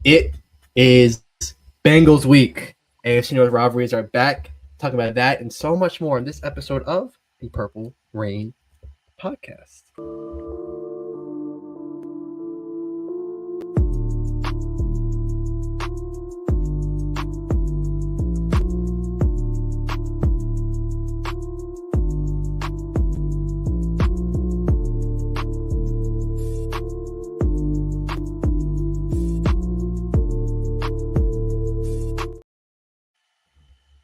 It is Bengals week. AFC North rivalries are back. Talk about that and so much more in this episode of the Purple Rain podcast.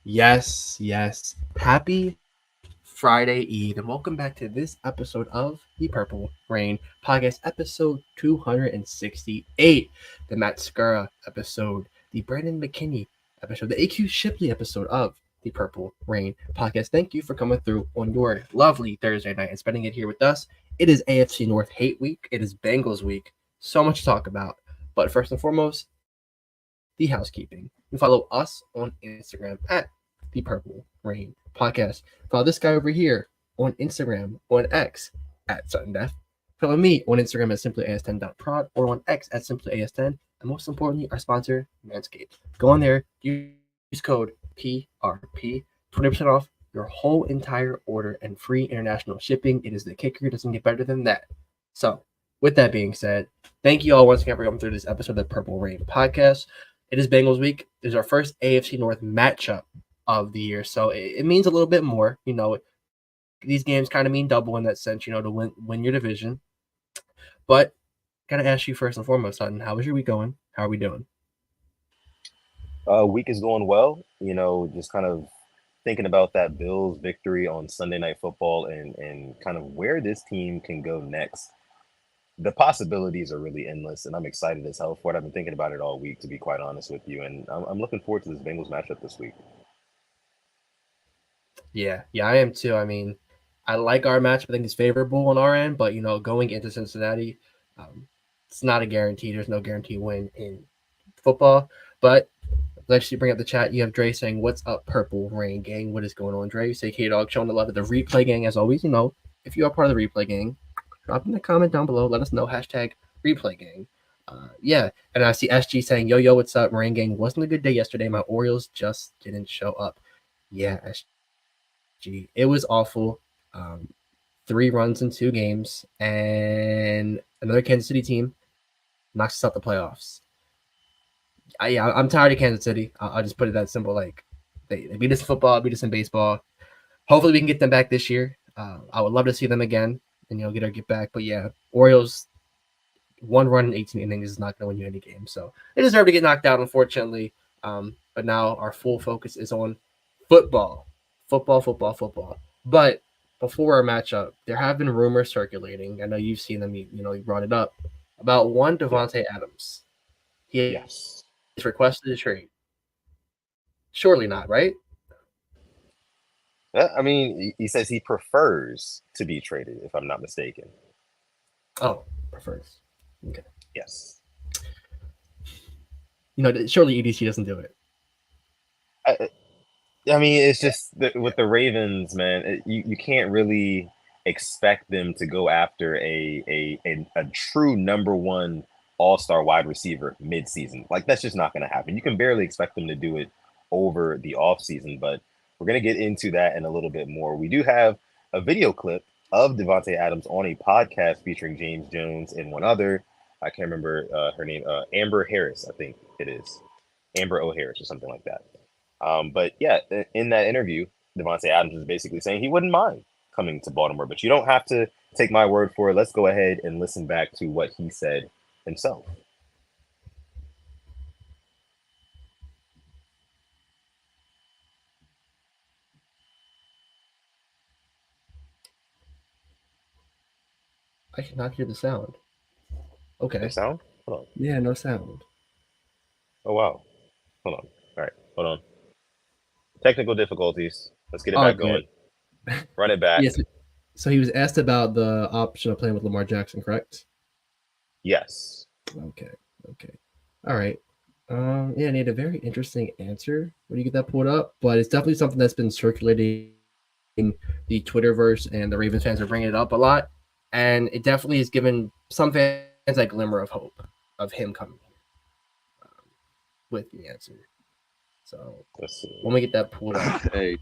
Yes. Happy Friday Eve, and welcome back to this episode of the Purple Rain podcast, episode 268, the Matt Skura episode, the Brandon McKinney episode, the AQ Shipley episode of the Purple Rain podcast. Thank you for coming through on your lovely Thursday night and spending it here with us. It is AFC North Hate Week. It is Bengals Week. So much to talk about. But first and foremost, the housekeeping. You follow us on Instagram at the Purple Rain Podcast. Follow this guy over here on Instagram, on X at Sutton. Follow me on Instagram at simplyas10.prod or on X at simplyas10. And most importantly, our sponsor, Manscaped. Go on there, use code PRP, 20% off your whole entire order and free international shipping. It is the kicker. It doesn't get better than that. So, with that being said, thank you all once again for coming through this episode of the Purple Rain Podcast. It is Bengals week. It is our first AFC North matchup of the year, so it means a little bit more. You know, these games kind of mean double in that sense, you know, to win your division. But gotta ask you first and foremost, Sutton, how was your week going? How are we doing? Week is going well. You know, just kind of thinking about that Bills victory on Sunday Night Football and kind of where this team can go next. The possibilities are really endless, and I'm excited as hell for it. I've been thinking about it all week, to be quite honest with you, and I'm looking forward to this Bengals matchup this week. Yeah, I am too. I mean, I like our matchup. I think it's favorable on our end, but, you know, going into Cincinnati, it's not a guarantee. There's no guarantee win in football. But let's bring up the chat. You have Dre saying, "What's up, Purple Rain Gang? What is going on?" Dre, you say K-Dog showing a lot of the replay gang as always. You know, if you are part of the replay gang, drop in the comment down below. Let us know. Hashtag replay gang. Yeah, and I see SG saying, yo, what's up, Rain Gang? Wasn't a good day yesterday. My Orioles just didn't show up. Yeah, SG. It was awful. 3 runs in 2 games, and another Kansas City team knocks us out the playoffs. I'm tired of Kansas City. I'll just put it that simple. Like, they beat us in football, beat us in baseball. Hopefully we can get them back this year. I would love to see them again and, you know, get back. But yeah, Orioles, 1 run in 18 innings is not going to win you any game. So they deserve to get knocked out, unfortunately. But now our full focus is on football. Football. But before our matchup, there have been rumors circulating. I know you've seen them. You brought it up about one Davante Adams. He has requested a trade. Surely not, right? I mean, he says he prefers to be traded, if I'm not mistaken. Oh, prefers. Okay. Yes. You know, surely EDC doesn't do it. I mean, it's just with the Ravens, man. You can't really expect them to go after a true number 1 all-star wide receiver mid-season. Like, that's just not going to happen. You can barely expect them to do it over the offseason, but we're going to get into that in a little bit more. We do have a video clip of Davante Adams on a podcast featuring James Jones and one other. I can't remember her name. Amber Harris, I think it is. Amber O'Harris or something like that. But yeah, in that interview, Davante Adams was basically saying he wouldn't mind coming to Baltimore, but you don't have to take my word for it. Let's go ahead and listen back to what he said himself. I cannot hear the sound. Okay. No sound? Hold on. Yeah, no sound. Oh, wow. Hold on. All right. Hold on. Technical difficulties. Let's get it back going. Run it back. Yes. So he was asked about the option of playing with Lamar Jackson, correct? Yes. Okay. All right. Yeah, and he had a very interesting answer when you get that pulled up, but it's definitely something that's been circulating in the Twitterverse, and the Ravens fans are bringing it up a lot, and it definitely has given some fans a glimmer of hope of him coming here. with the answer. So Let's see. when we get that pulled up, Hey,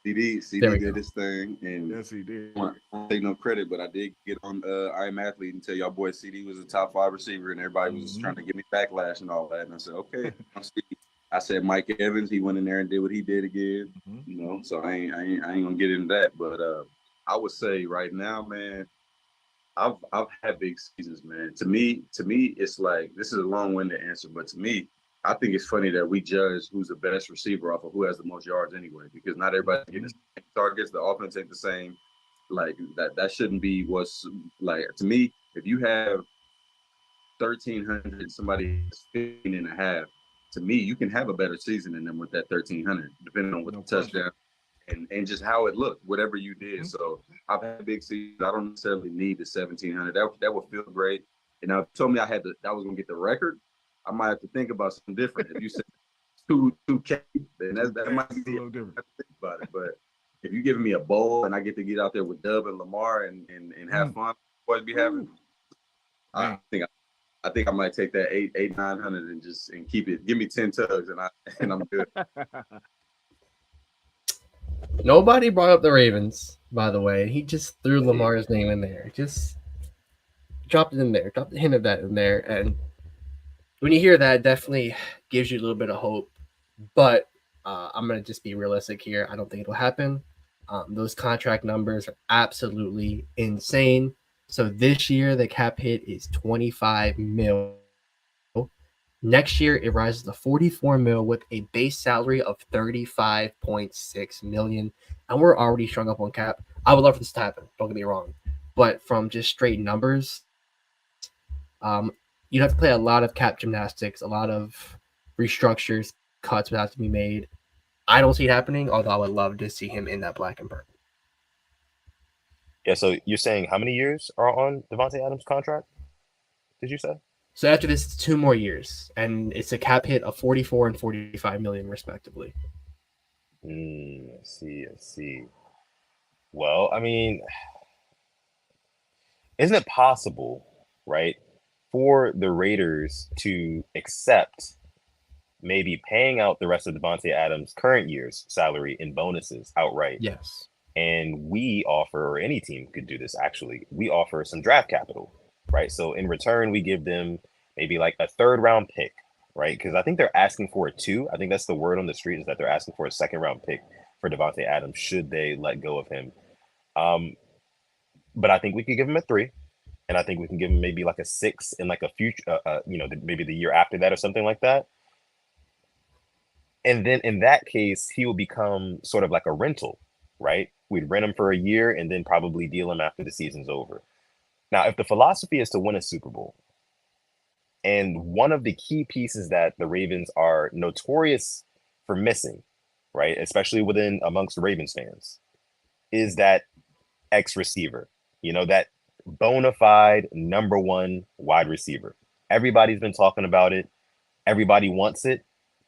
CD there we did go. his thing, and Yes, he did. I don't take no credit, but I did get on I Am Athlete and tell y'all boys CD was a top 5 receiver, and everybody was just trying to give me backlash and all that. And I said, okay, I'm CD. I said Mike Evans. He went in there and did what he did again. You know, so I ain't gonna get into that. But I would say right now, man, I've had big seasons, man. To me, it's like this is a long-winded answer, but to me, I think it's funny that we judge who's the best receiver off of who has the most yards anyway, because not everybody getting the same targets. The offense ain't the same. Like that shouldn't be what's like to me. If you have 1,300, somebody has 15 and a half. To me, you can have a better season than them with that 1,300, depending on what No the question. touchdown and just how it looked, whatever you did. So I've had big seasons. I don't necessarily need the 1,700. That would feel great. And now if you told me I was gonna get the record, I might have to think about something different. If you said 2K, then that might It's a be little different. I have to think about it. But if you giving me a bowl and I get to get out there with Dub and Lamar and have fun, boys be having, I think I think I might take that 900 and just and keep it. Give me 10 tugs and I'm good. Nobody brought up the Ravens, by the way. He just threw Lamar's name in there. Just dropped it in there. Dropped the hint of that in there. And when you hear that, it definitely gives you a little bit of hope. But I'm going to just be realistic here. I don't think it'll happen. Those contract numbers are absolutely insane. So this year, the cap hit is 25 mil. Next year, it rises to 44 mil with a base salary of 35.6 million. And we're already strung up on cap. I would love for this to happen. Don't get me wrong. But from just straight numbers, you'd have to play a lot of cap gymnastics, a lot of restructures, cuts would have to be made. I don't see it happening, although I would love to see him in that black and purple. Yeah, so you're saying how many years are on Davante Adams' contract? Did you say? So after this, it's 2 more years, and it's a cap hit of 44 and 45 million, respectively. I see. Well, I mean, isn't it possible, right, for the Raiders to accept maybe paying out the rest of Davante Adams' current year's salary in bonuses outright? Yes. And we offer, or any team could do this actually, we offer some draft capital, right? So in return, we give them maybe like a 3rd-round pick, right? Because I think they're asking for a 2. I think that's the word on the street, is that they're asking for a 2nd-round pick for Davante Adams should they let go of him. But I think we could give him a 3, and I think we can give him maybe like a 6 in like a future, maybe the year after that or something like that. And then in that case, he will become sort of like a rental, right? We'd rent him for a year and then probably deal him after the season's over. Now, if the philosophy is to win a Super Bowl, and one of the key pieces that the Ravens are notorious for missing, right, especially amongst Ravens fans, is that X receiver, that bona fide number 1 wide receiver. Everybody's been talking about it. Everybody wants it.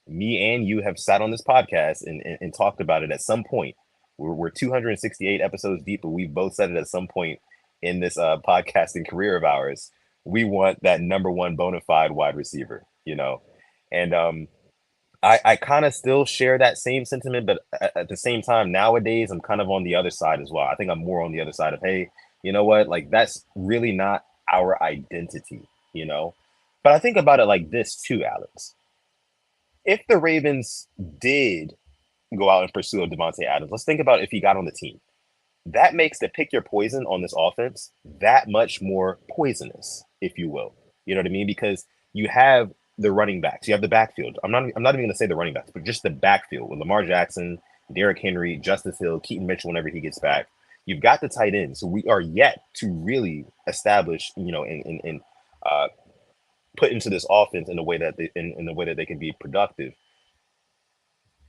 Me and you have sat on this podcast and talked about it at some point. We're 268 episodes deep, but we've both said it at some point in this podcasting career of ours. We want that number 1 bona fide wide receiver, and I kind of still share that same sentiment, but at the same time, nowadays I'm kind of on the other side as well. I think I'm more on the other side of, hey, you know what? Like, that's really not our identity, But I think about it like this too, Alex. If the Ravens did go out and pursue a Davante Adams, let's think about if he got on the team. That makes the pick your poison on this offense that much more poisonous, if you will. You know what I mean? Because you have the running backs, you have the backfield. I'm not even going to say the running backs, but just the backfield with Lamar Jackson, Derrick Henry, Justice Hill, Keaton Mitchell whenever he gets back. You've got the tight end, so we are yet to really establish, and put into this offense in a way that in the way that they can be productive.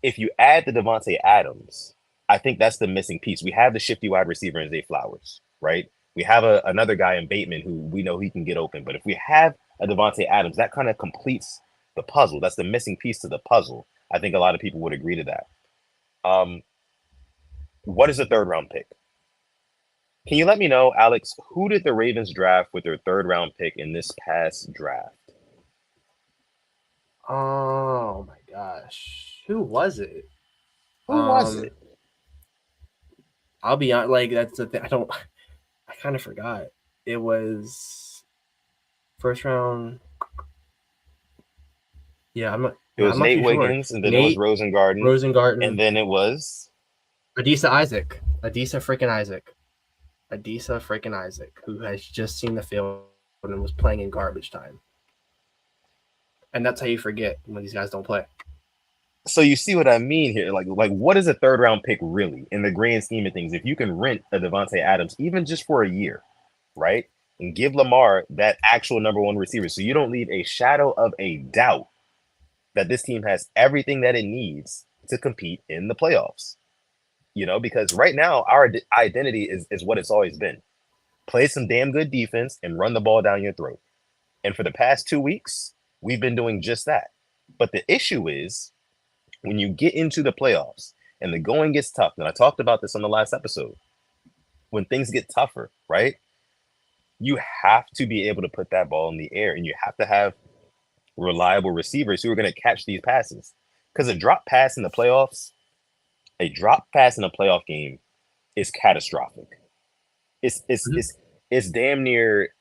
If you add the Davante Adams, I think that's the missing piece. We have the shifty wide receiver in Zay Flowers, right? We have another guy in Bateman who we know he can get open. But if we have a Davante Adams, that kind of completes the puzzle. That's the missing piece to the puzzle. I think a lot of people would agree to that. What is the 3rd-round pick? Can you let me know, Alex, who did the Ravens draft with their 3rd-round pick in this past draft? Oh my gosh, who was it? Who was it? I'll be honest. Like that's the thing. I kind of forgot. It was first round. Yeah, It was I'm not Nate too sure. Wiggins, and then it was Nate Rosengarten, and Rosengarten, then it was Adisa Isaac, Adisa freaking Isaac, who has just seen the field and was playing in garbage time. And that's how you forget when these guys don't play. so you see what I mean here. Like what is a third round pick really in the grand scheme of things? If you can rent a Davante Adams even just for a year, right? And give Lamar that actual number one receiver. So you don't leave a shadow of a doubt that this team has everything that it needs to compete in the playoffs. Because right now our identity is what it's always been. Play some damn good defense and run the ball down your throat. And for the past 2 weeks, we've been doing just that. But the issue is when you get into the playoffs and the going gets tough, and I talked about this on the last episode, when things get tougher, right? You have to be able to put that ball in the air, and you have to have reliable receivers who are going to catch these passes. Because a drop pass in the playoff game is catastrophic. It's damn near,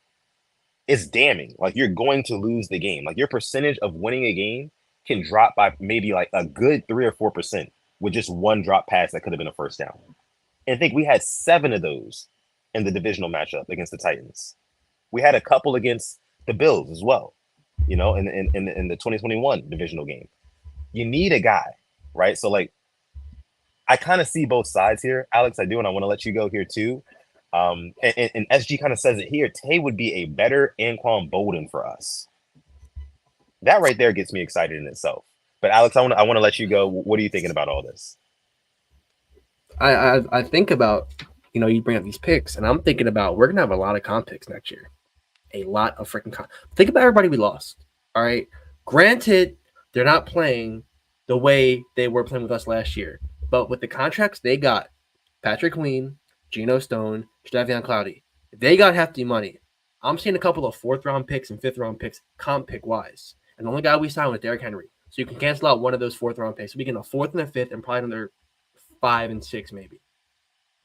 it's damning. Like you're going to lose the game. Like your percentage of winning a game can drop by maybe like a good 3 or 4% with just one drop pass that could have been a first down. And I think we had 7 of those in the divisional matchup against the Titans. We had a couple against the Bills as well, in the 2021 divisional game. You need a guy, right? So like, I kind of see both sides here, Alex. I do, and I want to let you go here too. And SG kind of says it here. Tay would be a better Anquan Bolden for us. That right there gets me excited in itself. But Alex, I want to let you go. What are you thinking about all this? I think about, you bring up these picks, and I'm thinking about we're gonna have a lot of comp picks next year. A lot of freaking comp. Think about everybody we lost. All right. Granted, they're not playing the way they were playing with us last year, but with the contracts they got, Patrick Queen, Geno Stone, Jadeveon Clowney, they got hefty money. I'm seeing a couple of 4th round picks and 5th round picks comp pick wise. And the only guy we signed was Derrick Henry. So you can cancel out one of those 4th round picks. So we get a 4th and a 5th and probably another 5 and 6 maybe.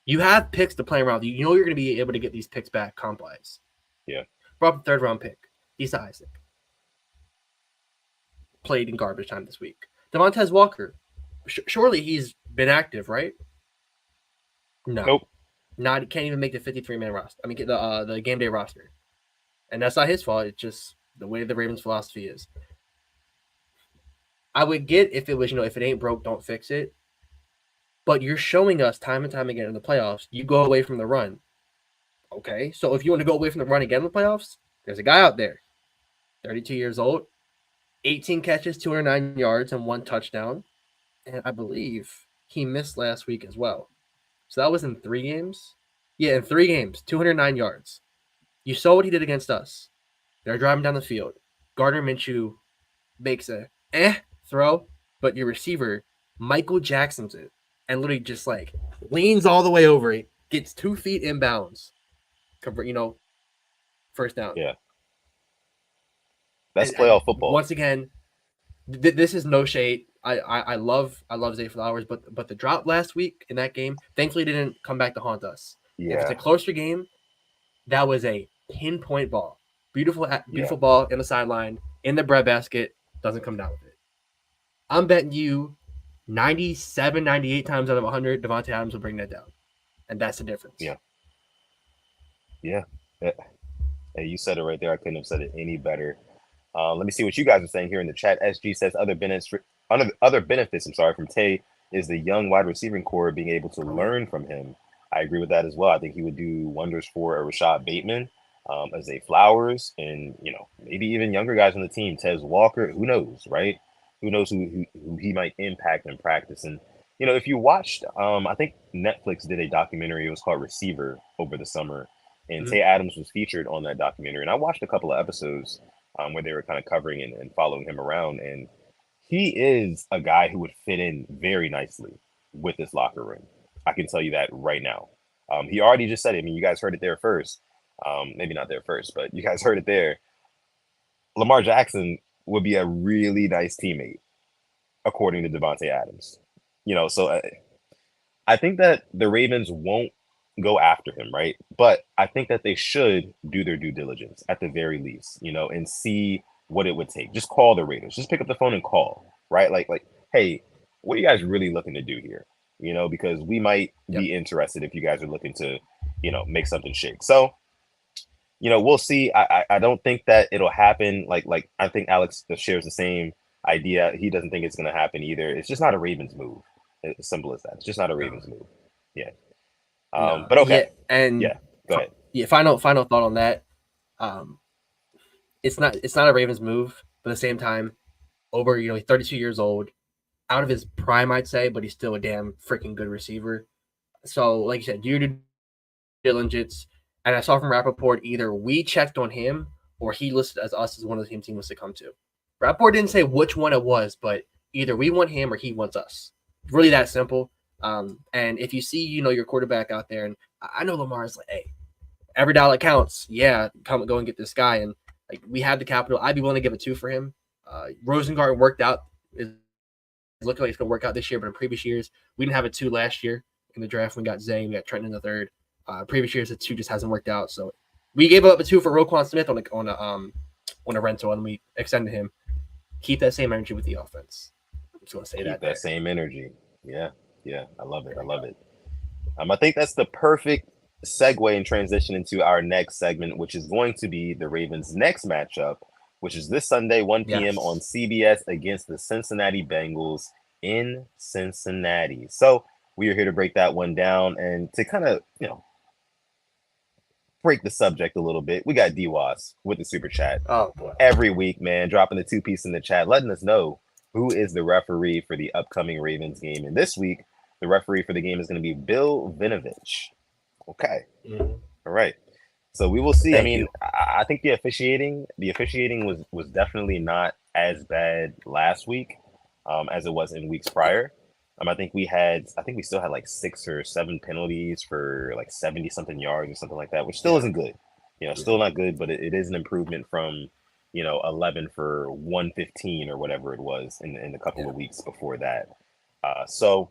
You have picks to play around. You know you're going to be able to get these picks back comp wise. Yeah. Brought up the 3rd round pick. Issa Isaac. Played in garbage time this week. Devontae Walker. Surely he's been active, right? No. Nope. Can't even make the 53-man roster. I mean, the game day roster. And that's not his fault. It's just the way the Ravens' philosophy is. I would get if it was, if it ain't broke, don't fix it. But you're showing us time and time again in the playoffs, you go away from the run. Okay, so if you want to go away from the run again in the playoffs, there's a guy out there, 32 years old, 18 catches, 209 yards, and 1 touchdown. And I believe he missed last week as well. So that was in 3 games? Yeah, in 3 games, 209 yards. You saw what he did against us. They're driving down the field. Gardner Minshew makes a throw, but your receiver, Michael Jackson's it, and literally just like leans all the way over it, gets 2 feet inbounds. First down. Yeah. That's playoff football. Once again, this is no shade. I love Zay Flowers, but the drop last week in that game, thankfully didn't come back to haunt us. Yeah. If it's a closer game, that was a pinpoint ball. Beautiful ball in the sideline, in the breadbasket, doesn't come down with it. I'm betting you 97, 98 times out of 100, Davante Adams will bring that down. And that's the difference. Yeah. Hey, you said it right there. I couldn't have said it any better. Let me see what you guys are saying here in the chat. SG says other benefits from Tay is the young wide receiving core being able to learn from him. I agree with that as well. I think he would do wonders for a Rashad Bateman, as a Flowers, and maybe even younger guys on the team. Tez Walker, who knows, right? Who knows who he might impact in practice. And if you watched, I think Netflix did a documentary. It was called Receiver over the summer, and Tay Adams was featured on that documentary. And I watched a couple of episodes where they were kind of covering and following him around. And he is a guy who would fit in very nicely with this locker room. I can tell you that right now. He already just said it. I mean, you guys heard it there first. Maybe not there first, but you guys heard it there. Lamar Jackson would be a really nice teammate, according to Devante Adams. So I think that the Ravens won't go after him, right? But I think that they should do their due diligence at the very least, and see what it would take. Just call the Raiders. Just pick up the phone and call, right? Like, hey, what are you guys really looking to do here? Because we might be interested if you guys are looking to, make something shake. So, we'll see. I don't think that it'll happen. Like I think Alex shares the same idea. He doesn't think it's going to happen either. It's just not a Ravens move. As simple as that. It's just not a Ravens move. Yeah. But okay. Yeah, and go ahead. Yeah, final thought on that. It's not a Ravens move, but at the same time, over he's 32 years old, out of his prime, I'd say, but he's still a damn freaking good receiver. So, like you said, do your due diligence. And I saw from Rappaport, either we checked on him or he listed as us as one of the team was to come to. Rappaport didn't say which one it was, but either we want him or he wants us. Really that simple. And if you see, your quarterback out there, and I know Lamar's like, hey, every dollar counts. Yeah, go and get this guy. And like we have the capital. I'd be willing to give a 2 for him. Rosengarten worked out. It's looking like it's going to work out this year, but in previous years, we didn't have a 2 last year in the draft. We got Zay, we got Trenton in the third. Previous years, the 2 just hasn't worked out. So we gave up a 2 for Roquan Smith on a rental, and we extended him. Keep that same energy with the offense. I'm just going to say Keep that. That same energy. Yeah. I love it. I think that's the perfect segue and transition into our next segment, which is going to be the Ravens' next matchup, which is this Sunday, 1 p.m. on CBS against the Cincinnati Bengals in Cincinnati. So we are here to break that one down and to kind of, break the subject a little bit. We got DWAS with the super chat. Oh boy. Every week, man, dropping the 2-piece in the chat, letting us know who is the referee for the upcoming Ravens game. And this week, the referee for the game is going to be Bill Vinovich. Okay. Mm-hmm. All right. So we will see. Thank you. I think the officiating was definitely not as bad last week as it was in weeks prior. I think we still had like 6 or 7 penalties for like 70 something yards or something like that, which still isn't good. Still not good, but it is an improvement from 11 for 115 or whatever it was in a couple of weeks before that. So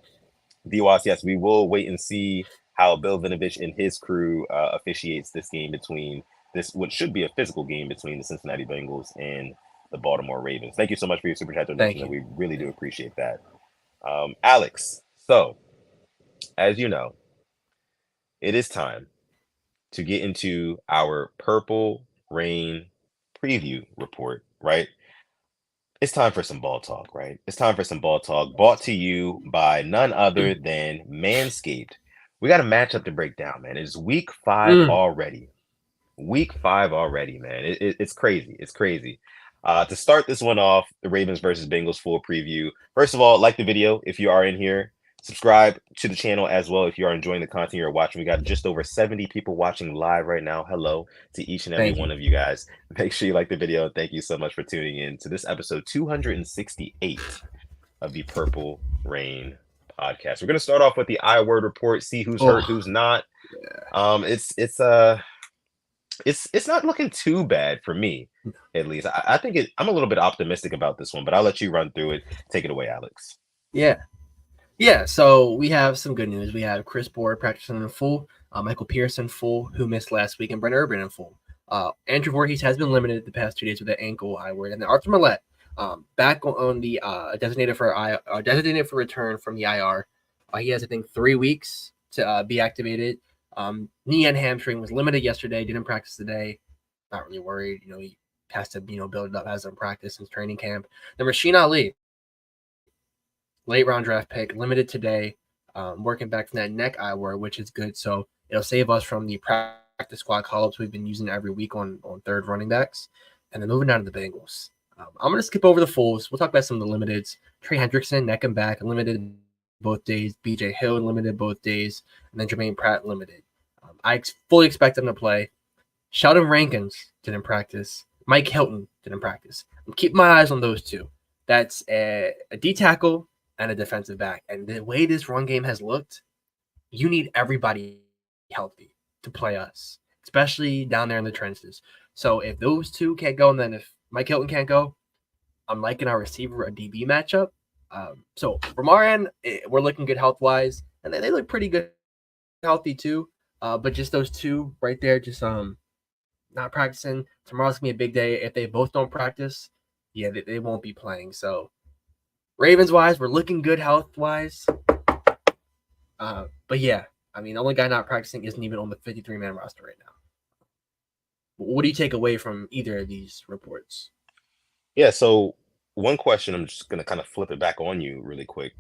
DWAS, yes, we will wait and see how Bill Vinovich and his crew officiates this game between what should be a physical game between the Cincinnati Bengals and the Baltimore Ravens. Thank you so much for your super chat donation. We really do appreciate that. Alex, so as you know, it is time to get into our Purple Rain preview report, right? It's time for some ball talk, right? It's time for some ball talk brought to you by none other than Manscaped. We got a matchup to break down, man. It's week 5 already. Week 5 already, man. It's crazy. It's crazy. To start this one off, the Ravens versus Bengals full preview. First of all, like the video if you are in here. Subscribe to the channel as well if you are enjoying the content you're watching. We got just over 70 people watching live right now. Hello to each and every one of you guys. Make sure you like the video. Thank you so much for tuning in to this episode 268 of the Purple Rain podcast. We're going to start off with the I-word report, see who's hurt, who's not. It's not looking too bad for me, at least. I think I'm a little bit optimistic about this one, but I'll let you run through it. Take it away, Alex. Yeah, so we have some good news. We have Chris Board practicing in full, Michael Pearson full, who missed last week, and Brent Urban in full. Andrew Voorhees has been limited the past 2 days with that ankle I-word, and then Arthur Millette back on the designated for return from the IR. He has, I think, 3 weeks to be activated. Knee and hamstring was limited yesterday, didn't practice today. Not really worried. He has to, build it up as in practice since training camp. Then Rasheen Ali, late round draft pick, limited today, working back from that neck I-word, which is good. So it'll save us from the practice squad call-ups we've been using every week on third running backs. And then moving down to the Bengals. I'm going to skip over the fulls. We'll talk about some of the limiteds. Trey Hendrickson, neck and back, limited both days. BJ Hill, limited both days. And then Jermaine Pratt, limited. I fully expect him to play. Sheldon Rankins didn't practice. Mike Hilton didn't practice. I'm keeping my eyes on those 2. That's a D-tackle and a defensive back. And the way this run game has looked, you need everybody healthy to play us, especially down there in the trenches. So if those 2 can't go, and then if Mike Hilton can't go, I'm liking our receiver a DB matchup. So from our end, we're looking good health wise, and they look pretty good healthy too. But just those two right there, just not practicing. Tomorrow's gonna be a big day. If they both don't practice, yeah, they won't be playing. So Ravens wise, we're looking good health wise. But yeah, I mean, the only guy not practicing isn't even on the 53-man roster right now. What do you take away from either of these reports? Yeah, so one question, I'm just gonna kind of flip it back on you really quick.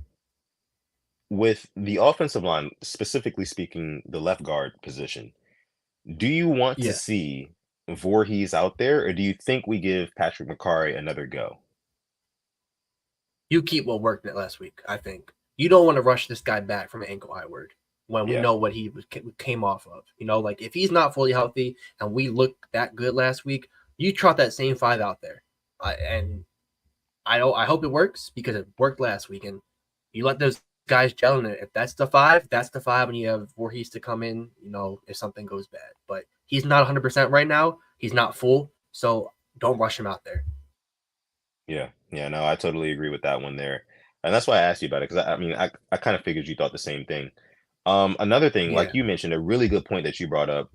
With the offensive line, specifically speaking, the left guard position, do you want to Yeah, see Voorhees out there, or do you think we give Patrick McCarry another go? you keep what worked last week. I think you don't want to rush this guy back from an ankle I-word when we Yeah, know what he came off of. Like if he's not fully healthy and we look that good last week, you trot that same 5 out there, and I hope it works because it worked last week. And you let those guys gel in it. If that's the 5, that's the 5. And you have Voorhees to come in, if something goes bad. But he's not 100% right now. He's not full, so don't rush him out there. yeah, no, I totally agree with that one there. And that's why I asked you about it, because I mean, I kind of figured you thought the same thing. Another thing, like Yeah, you mentioned, a really good point that you brought up,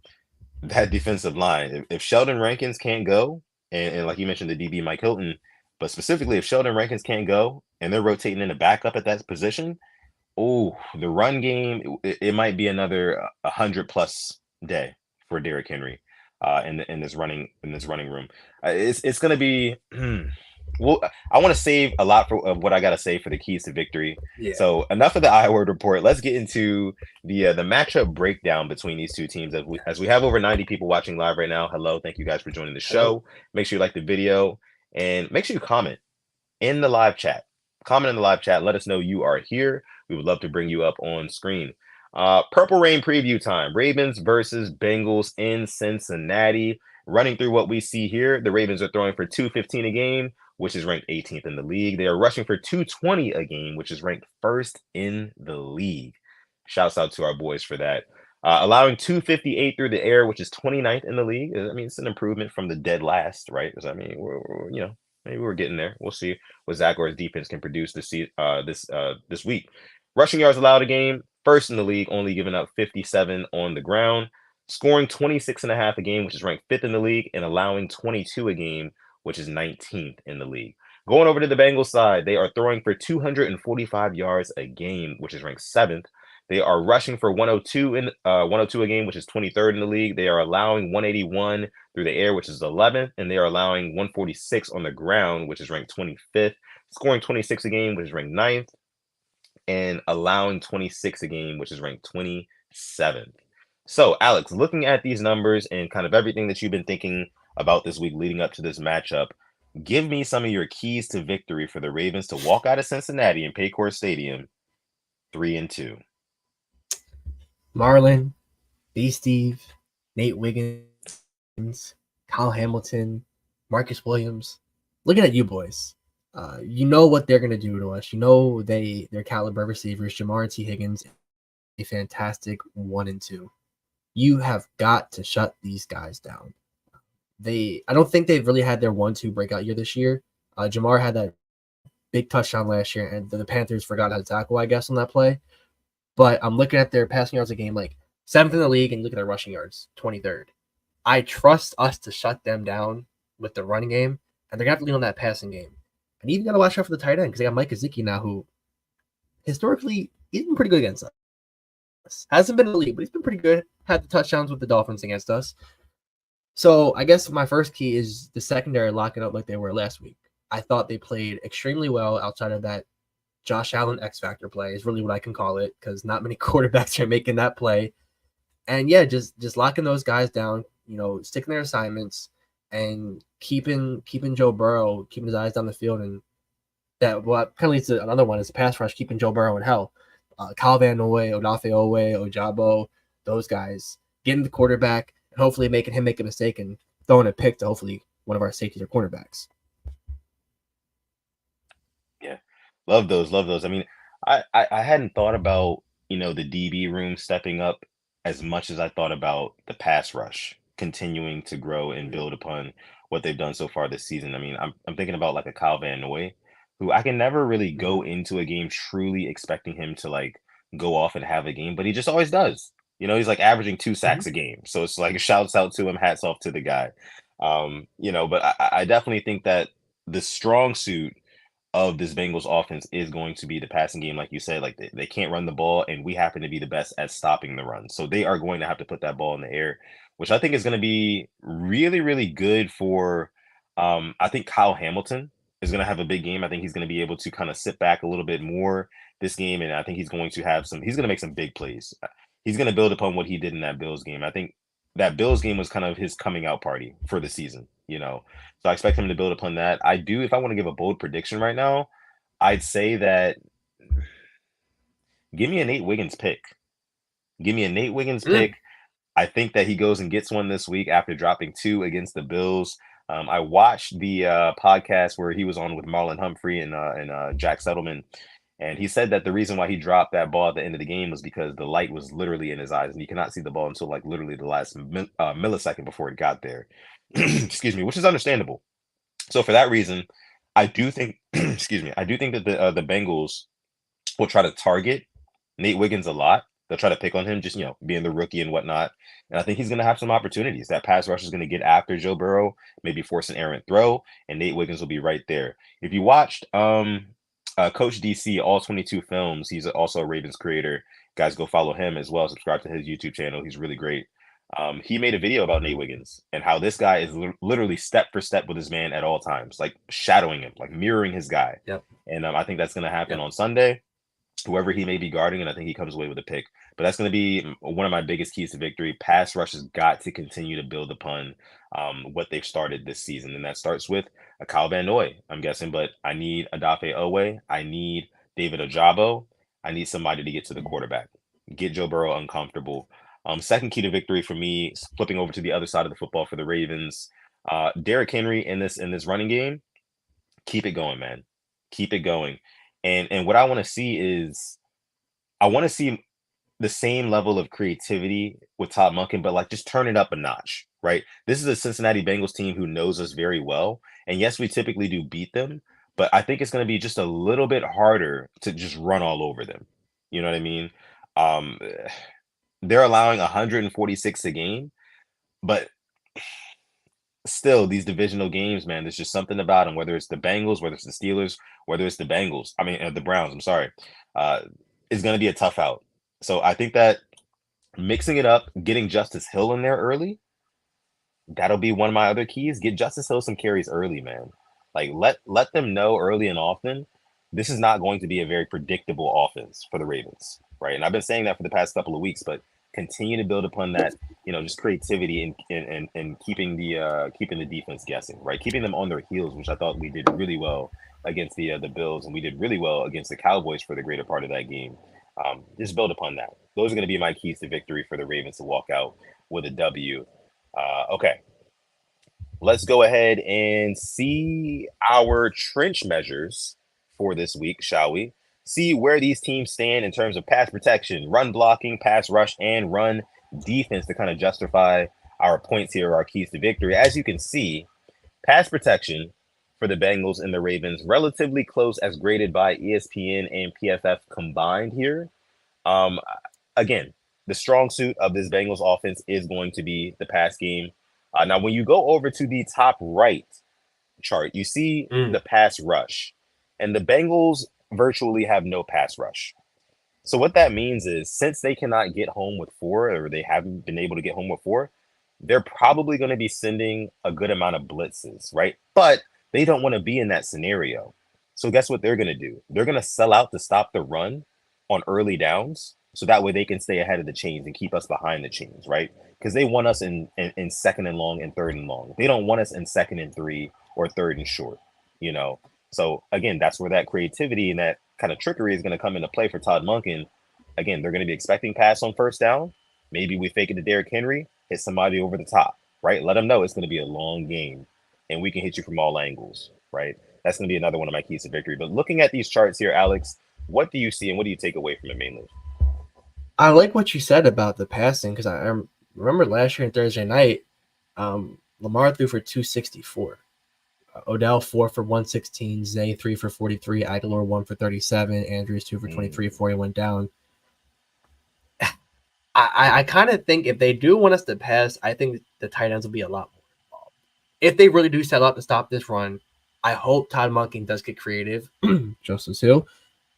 that defensive line. If Sheldon Rankins can't go, and like you mentioned, the DB Mike Hilton, but specifically if Sheldon Rankins can't go and they're rotating in a backup at that position, oh, the run game, it might be another 100+ day for Derrick Henry, in this running room. It's going to be. Well, I want to save a lot of what I got to say for the keys to victory. yeah. So enough of the I word report. Let's get into the matchup breakdown between these two teams. As we have over 90 people watching live right now. Hello, thank you guys for joining the Hello. show. Make sure you like the video and make sure you comment in the live chat. Comment in the live chat. Let us know you are here. We would love to bring you up on screen. Purple Rain preview time. Ravens versus Bengals in Cincinnati. Running through what we see here, the Ravens are throwing for 215 a game, which is ranked 18th in the league. They are rushing for 220 a game, which is ranked first in the league. Shouts out to our boys for that. Allowing 258 through the air, which is 29th in the league. I mean, it's an improvement from the dead last, right? Because I mean, we're maybe we're getting there. We'll see what Zach or his defense can produce this week. Rushing yards allowed a game, first in the league, only giving up 57 on the ground. Scoring 26.5 a game, which is ranked 5th in the league, and allowing 22 a game, which is 19th in the league. Going over to the Bengals side, they are throwing for 245 yards a game, which is ranked 7th. They are rushing for 102 a game, which is 23rd in the league. They are allowing 181 through the air, which is 11th, and they are allowing 146 on the ground, which is ranked 25th. Scoring 26 a game, which is ranked 9th, and allowing 26 a game, which is ranked 27th. So, Alex, looking at these numbers and kind of everything that you've been thinking about this week leading up to this matchup, give me some of your keys to victory for the Ravens to walk out of Cincinnati and Paycor Stadium 3-2. Marlon, B. Steve, Nate Wiggins, Kyle Hamilton, Marcus Williams. Looking at you boys. You know what they're going to do to us. You know their caliber receivers, Jamar and T. Higgins, a fantastic 1 and 2. You have got to shut these guys down. I don't think they've really had their 1-2 breakout year this year. Jamar had that big touchdown last year, and the Panthers forgot how to tackle, I guess, on that play. But I'm looking at their passing yards a game, like 7th in the league, and look at their rushing yards, 23rd. I trust us to shut them down with the running game, and they're going to have to lean on that passing game. And you even got to watch out for the tight end because they got Mike Gesicki now, who historically he's been pretty good against us. Hasn't been elite, but he's been pretty good. Had the touchdowns with the Dolphins against us. So I guess my first key is the secondary locking up like they were last week. I thought they played extremely well outside of that Josh Allen X Factor play is really what I can call it because not many quarterbacks are making that play. And yeah, just locking those guys down, sticking their assignments and keeping Joe Burrow, keeping his eyes down the field. And that what kind of leads to another one is the pass rush, keeping Joe Burrow in hell. Kyle Van Noy, Odafe Owe, Ojabo, those guys getting the quarterback and hopefully making him make a mistake and throwing a pick to hopefully one of our safeties or cornerbacks. Yeah, love those. I mean, I hadn't thought about the DB room stepping up as much as I thought about the pass rush continuing to grow and build upon what they've done so far this season. I mean, I'm thinking about like a Kyle Van Noy, who I can never really go into a game truly expecting him to like go off and have a game, but he just always does. He's like averaging 2 sacks a game. So it's like shouts out to him, hats off to the guy. But I definitely think that the strong suit of this Bengals offense is going to be the passing game, like you said. Like they can't run the ball, and we happen to be the best at stopping the run. So they are going to have to put that ball in the air, which I think is going to be really, really good for. I think Kyle Hamilton is going to have a big game. I think he's going to be able to kind of sit back a little bit more this game, and I think he's going to have some. He's going to make some big plays. He's going to build upon what he did in that Bills game. I think that Bills game was kind of his coming out party for the season. So I expect him to build upon that. I do, if I want to give a bold prediction right now, I'd say that give me a Nate Wiggins pick. Give me a Nate Wiggins pick. I think that he goes and gets one this week after dropping 2 against the Bills. I watched the podcast where he was on with Marlon Humphrey and Jack Settleman, and he said that the reason why he dropped that ball at the end of the game was because the light was literally in his eyes, and he cannot see the ball until like literally the last millisecond before it got there. Excuse me, which is understandable. So for that reason, I do think, I do think that the Bengals will try to target Nate Wiggins a lot. They'll try to pick on him, just being the rookie and whatnot. And I think he's going to have some opportunities. That pass rush is going to get after Joe Burrow, maybe force an errant throw, and Nate Wiggins will be right there. If you watched Coach DC, all 22 films, he's also a Ravens creator. Guys, go follow him as well. Subscribe to his YouTube channel. He's really great. He made a video about Nate Wiggins and how this guy is literally step for step with his man at all times, like shadowing him, like mirroring his guy. Yep. And I think that's going to happen on Sunday, whoever he may be guarding, and I think he comes away with a pick. But that's going to be one of my biggest keys to victory. Pass rush has got to continue to build upon what they've started this season, and that starts with a Kyle Van Noy, I'm guessing. But I need Odafe Oweh. I need David Ojabo. I need somebody to get to the quarterback, get Joe Burrow uncomfortable. Second key to victory for me, flipping over to the other side of the football for the Ravens. Derrick Henry in this running game, keep it going, man. Keep it going. And what I want to see is, I want to see the same level of creativity with Todd Monken, but like just turn it up a notch, right? This is a Cincinnati Bengals team who knows us very well. And yes, we typically do beat them, but I think it's going to be just a little bit harder to just run all over them. You know what I mean? They're allowing 146 a game, but still, these divisional games, man, there's just something about them, whether it's the Bengals, whether it's the Steelers, whether it's the the Browns, I'm sorry, it's going to be a tough out. So I think that mixing it up, getting Justice Hill in there early, that'll be one of my other keys. Get Justice Hill some carries early, man. Like let them know early and often, this is not going to be a very predictable offense for the Ravens, right? And I've been saying that for the past couple of weeks, but continue to build upon that, just creativity and keeping the defense guessing, right? Keeping them on their heels, which I thought we did really well against the Bills, and we did really well against the Cowboys for the greater part of that game. Just build upon that. Those are going to be my keys to victory for the Ravens to walk out with a W. Okay. Let's go ahead and see our trench measures for this week, shall we? See where these teams stand in terms of pass protection, run blocking, pass rush, and run defense to kind of justify our points here, our keys to victory. As you can see, pass protection for the Bengals and the Ravens, relatively close as graded by ESPN and PFF combined here. Again, the strong suit of this Bengals offense is going to be the pass game. Now, when you go over to the top right chart, you see the pass rush, and the Bengals virtually have no pass rush. So what that means is, since they cannot get home with 4, or they haven't been able to get home with 4, they're probably going to be sending a good amount of blitzes, right? But they don't want to be in that scenario. So guess what they're going to do? They're going to sell out to stop the run on early downs, so that way they can stay ahead of the chains and keep us behind the chains, right? Because they want us in second and long and third and long. They don't want us in second and 3 or third and short, So again, that's where that creativity and that kind of trickery is going to come into play for Todd Monken. Again, they're going to be expecting pass on first down. Maybe we fake it to Derrick Henry, hit somebody over the top, right? Let them know it's going to be a long game and we can hit you from all angles, right? That's going to be another one of my keys to victory. But looking at these charts here, Alex, what do you see and what do you take away from it mainly? I like what you said about the passing, because I remember last year on Thursday night, Lamar threw for 264. Odell 4 for 116, Zay 3 for 43, Aguilar 1 for 37, Andrews 2 for 23 before he went down. I kind of think if they do want us to pass, I think the tight ends will be a lot more involved. If they really do set out to stop this run, I hope Todd Monken does get creative, Justice Hill,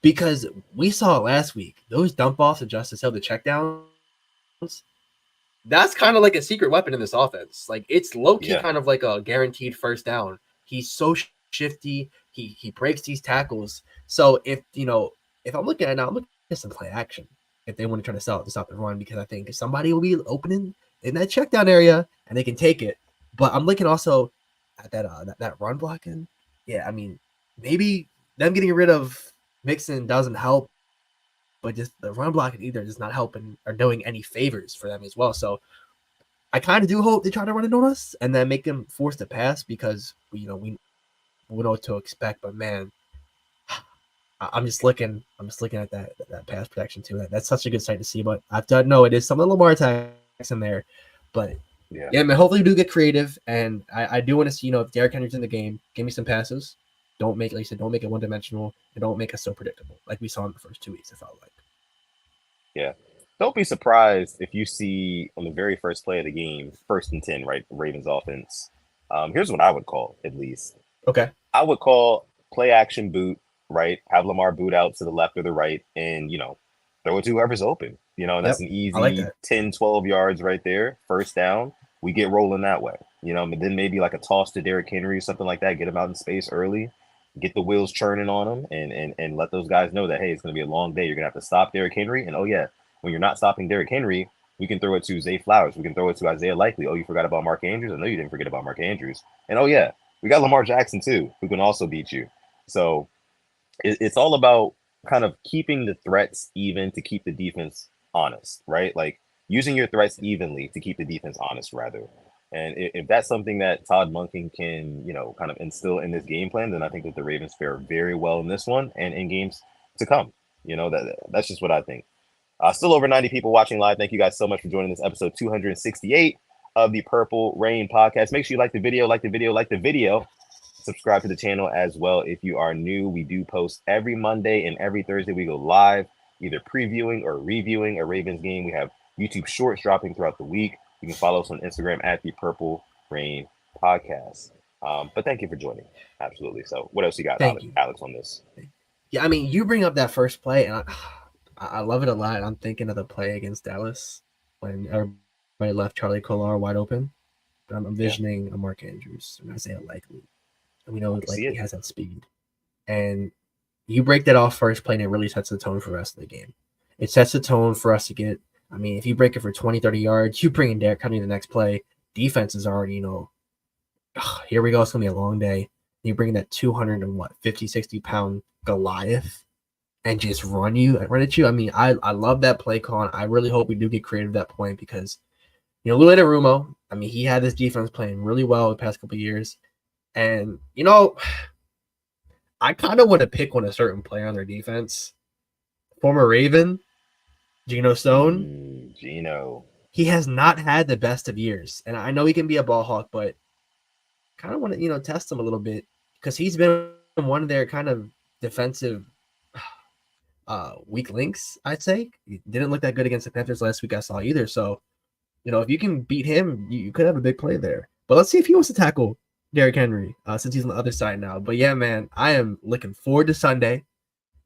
because we saw it last week. Those dump offs of Justice Hill, the checkdowns, that's kind of like a secret weapon in this offense. Like it's low key kind of like a guaranteed first down. He's so shifty. He breaks these tackles. So if I'm looking at it now, I'm looking at some play action if they want to try to sell it to stop the run, because I think somebody will be opening in that check down area and they can take it. But I'm looking also at that run blocking. Yeah, I mean, maybe them getting rid of Mixon doesn't help, but just the run blocking either is not helping or doing any favors for them as well. So I kind of do hope they try to run it on us and then make them force to pass, because we know what to expect. But man, I'm just looking at that pass protection too. That's such a good sight to see. But I've done it is some of the Lamar attacks in there. But yeah, man, hopefully you do get creative. And I do want to see, if Derrick Henry's in the game, give me some passes. Don't make, like you said, don't make it one dimensional, and don't make us so predictable like we saw in the first 2 weeks. It felt like. Yeah. Don't be surprised if you see on the very first play of the game, 1st and 10, right? Ravens offense. Here's what I would call, at least. Okay. I would call play action boot, right? Have Lamar boot out to the left or the right, and, throw it to whoever's open. And that's an easy 10, 12 yards right there. First down. We get rolling that way. But then maybe like a toss to Derrick Henry or something like that. Get him out in space early. Get the wheels churning on him and let those guys know that, hey, it's going to be a long day. You're going to have to stop Derrick Henry. And, oh, yeah, when you're not stopping Derrick Henry, we can throw it to Zay Flowers. We can throw it to Isaiah Likely. Oh, you forgot about Mark Andrews? I know you didn't forget about Mark Andrews. And, oh, yeah, we got Lamar Jackson, too, who can also beat you. So it's all about kind of keeping the threats even to keep the defense honest, right? Like using your threats evenly to keep the defense honest, rather. And if that's something that Todd Monken can, kind of instill in this game plan, then I think that the Ravens fare very well in this one and in games to come. That's just what I think. Still over 90 people watching live. Thank you guys so much for joining this episode 268 of the Purple Rain podcast. Make sure you like the video. Subscribe to the channel as well if you are new. We do post every Monday and every Thursday. We go live, either previewing or reviewing a Ravens game. We have YouTube shorts dropping throughout the week. You can follow us on Instagram at the Purple Rain podcast. But thank you for joining. Absolutely. So what else you got, Alex, on this? Yeah, I mean, you bring up that first play, and I love it a lot. I'm thinking of the play against Dallas when everybody left Charlie Kolar wide open. I'm envisioning a Mark Andrews and Isaiah Likely. And we know he has that speed. And you break that off first play, and it really sets the tone for the rest of the game. It sets the tone for us to get, if you break it for 20, 30 yards, you bring in Derrick Henry the next play. Defense is already, here we go. It's going to be a long day. You bring in that 250, 60-pound Goliath and just run at you. I love that play call. And I really hope we do get creative at that point, because, Lou Anarumo, he had this defense playing really well the past couple of years. And, I kind of want to pick on a certain player on their defense. Former Raven, Geno Stone. Geno. He has not had the best of years. And I know he can be a ball hawk, but kind of want to, test him a little bit, because he's been one of their kind of defensive weak links, I'd say. He didn't look that good against the Panthers last week, I saw either. So, if you can beat him, you could have a big play there. But let's see if he wants to tackle Derrick Henry, since he's on the other side now. But yeah, man, I am looking forward to Sunday.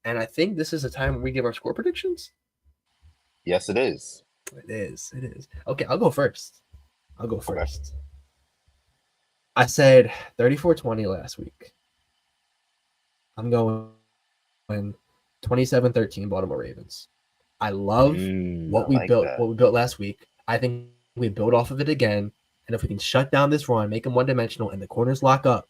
And I think this is a time where we give our score predictions. Yes, it is. It is. Okay, I'll go first. Okay. I said 34-20 last week. I'm going 27-13 Baltimore Ravens. I love what we built last week. I think we build off of it again. And if we can shut down this run, make them one-dimensional, and the corners lock up,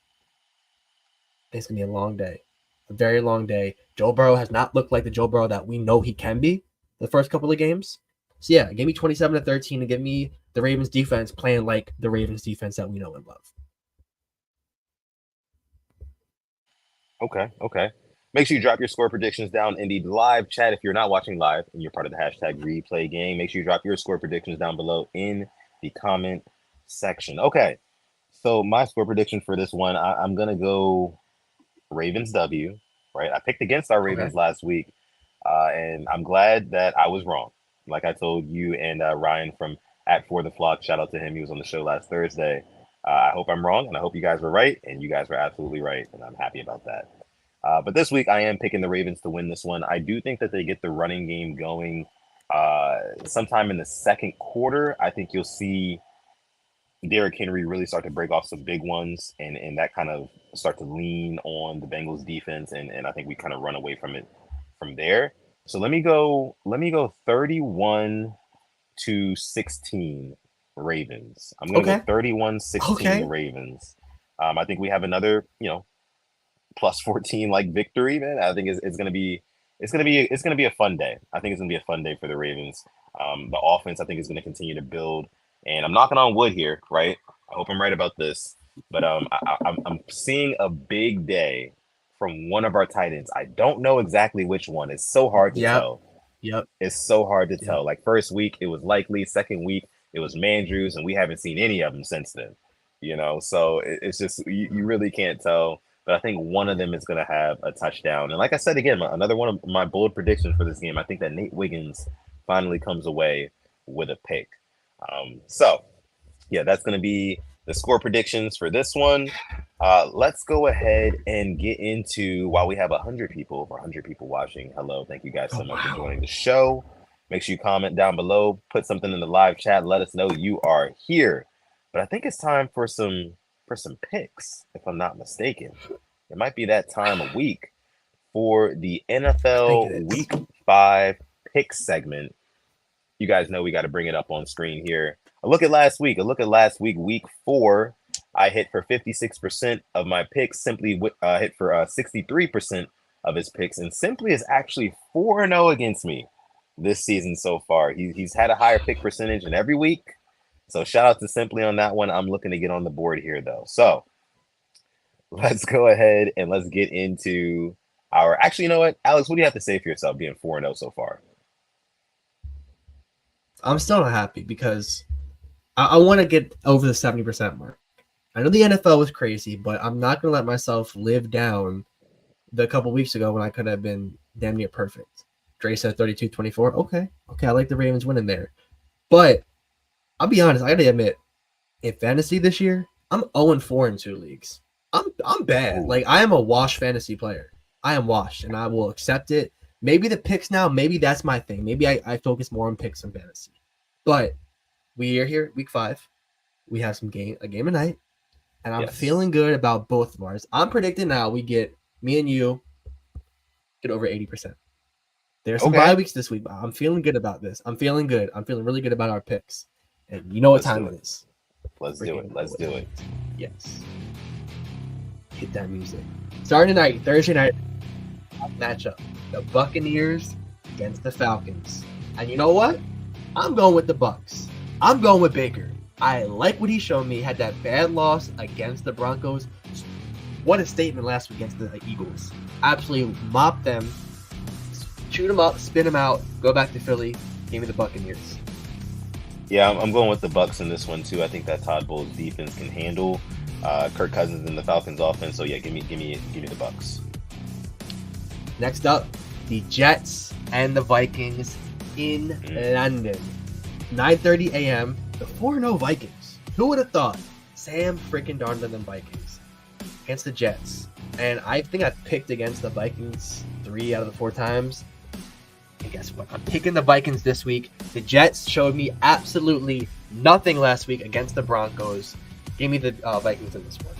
it's going to be a long day. A very long day. Joe Burrow has not looked like the Joe Burrow that we know he can be the first couple of games. So, yeah, give me 27-13 and give me the Ravens defense playing like the Ravens defense that we know and love. Okay. Make sure you drop your score predictions down in the live chat. If you're not watching live and you're part of the hashtag replay game, make sure you drop your score predictions down below in the comment section. Okay, So my score prediction for this one, I'm gonna go Ravens W. Right, I picked against our Ravens Okay. last week, and I'm glad that I was wrong. Like I told you and Ryan from at For the Flock, shout out to him. He was on the show last Thursday. I hope I'm wrong, and I hope you guys were right, and you guys were absolutely right, and I'm happy about that. But this week, I am picking the Ravens to win this one. I do think that they get the running game going sometime in the second quarter. I think you'll see Derrick Henry really start to break off some big ones, and that kind of start to lean on the Bengals defense, and I think we kind of run away from it from there. So let me go 31-16 Ravens. I'm gonna go Okay. 31-16 Okay. Ravens. I think we have another, plus 14 like victory, man. I think it's gonna be a fun day. I think it's gonna be a fun day for the Ravens. The offense, I think, is gonna continue to build. And I'm knocking on wood here, right? I hope I'm right about this. But I'm seeing a big day from one of our tight ends. I don't know exactly which one. It's so hard to Yep. tell. Yep. It's so hard to Yep. tell. Like first week, it was Likely. Second week, it was Mandrews, and we haven't seen any of them since then. So it's just you really can't tell. But I think one of them is going to have a touchdown. And like I said again, another one of my bold predictions for this game. I think that Nate Wiggins finally comes away with a pick. So, yeah, that's going to be the score predictions for this one. Let's go ahead and get into, while we have 100 people watching. Hello, thank you guys so much for joining the show. Make sure you comment down below, put something in the live chat, let us know you are here. But I think it's time for some picks, if I'm not mistaken. It might be that time of week for the NFL Week 5 pick segment. You guys know we got to bring it up on screen here. A look at last week, week 4. I hit for 56% of my picks. Simply hit for 63% of his picks. And Simply is actually 4-0 against me this season so far. He's had a higher pick percentage in every week. So shout out to Simply on that one. I'm looking to get on the board here, though. So let's go ahead and let's get into our... Actually, you know what? Alex, what do you have to say for yourself being 4-0 so far? I'm still not happy because I want to get over the 70% mark. I know the NFL was crazy, but I'm not going to let myself live down the couple weeks ago when I could have been damn near perfect. Dre said 32-24. Okay, I like the Ravens winning there. But I'll be honest, I got to admit, in fantasy this year, I'm 0-4 in 2 leagues. I'm bad. Like, I am a washed fantasy player. I am washed, and I will accept it. Maybe the picks now, maybe that's my thing. Maybe I focus more on picks and fantasy. But we are here, week 5. We have a game a night. And I'm feeling good about both of ours. I'm predicting now me and you get over 80%. There's some bye weeks this week, but I'm feeling good about this. I'm feeling good. I'm feeling really good about our picks. And you know what time it is. Let's do it. Yes. Hit that music. Starting tonight, Thursday night matchup. The Buccaneers against the Falcons. And you know what? I'm going with the Bucs. I'm going with Baker. I like what he showed me. Had that bad loss against the Broncos. What a statement last week against the Eagles. Absolutely mop them. Shoot them up, spin them out, go back to Philly. Give me the Buccaneers. Yeah, I'm going with the Bucs in this one too. I think that Todd Bowles defense can handle Kirk Cousins and the Falcons offense. So yeah, give me the Bucs. Next up, the Jets and the Vikings in London. 9:30 a.m. The 4-0 Vikings. Who would have thought? Sam freaking Darnold and the Vikings against the Jets. And I think I picked against the Vikings 3 out of the 4 times. And guess what? I'm picking the Vikings this week. The Jets showed me absolutely nothing last week against the Broncos. Give me the Vikings in this one.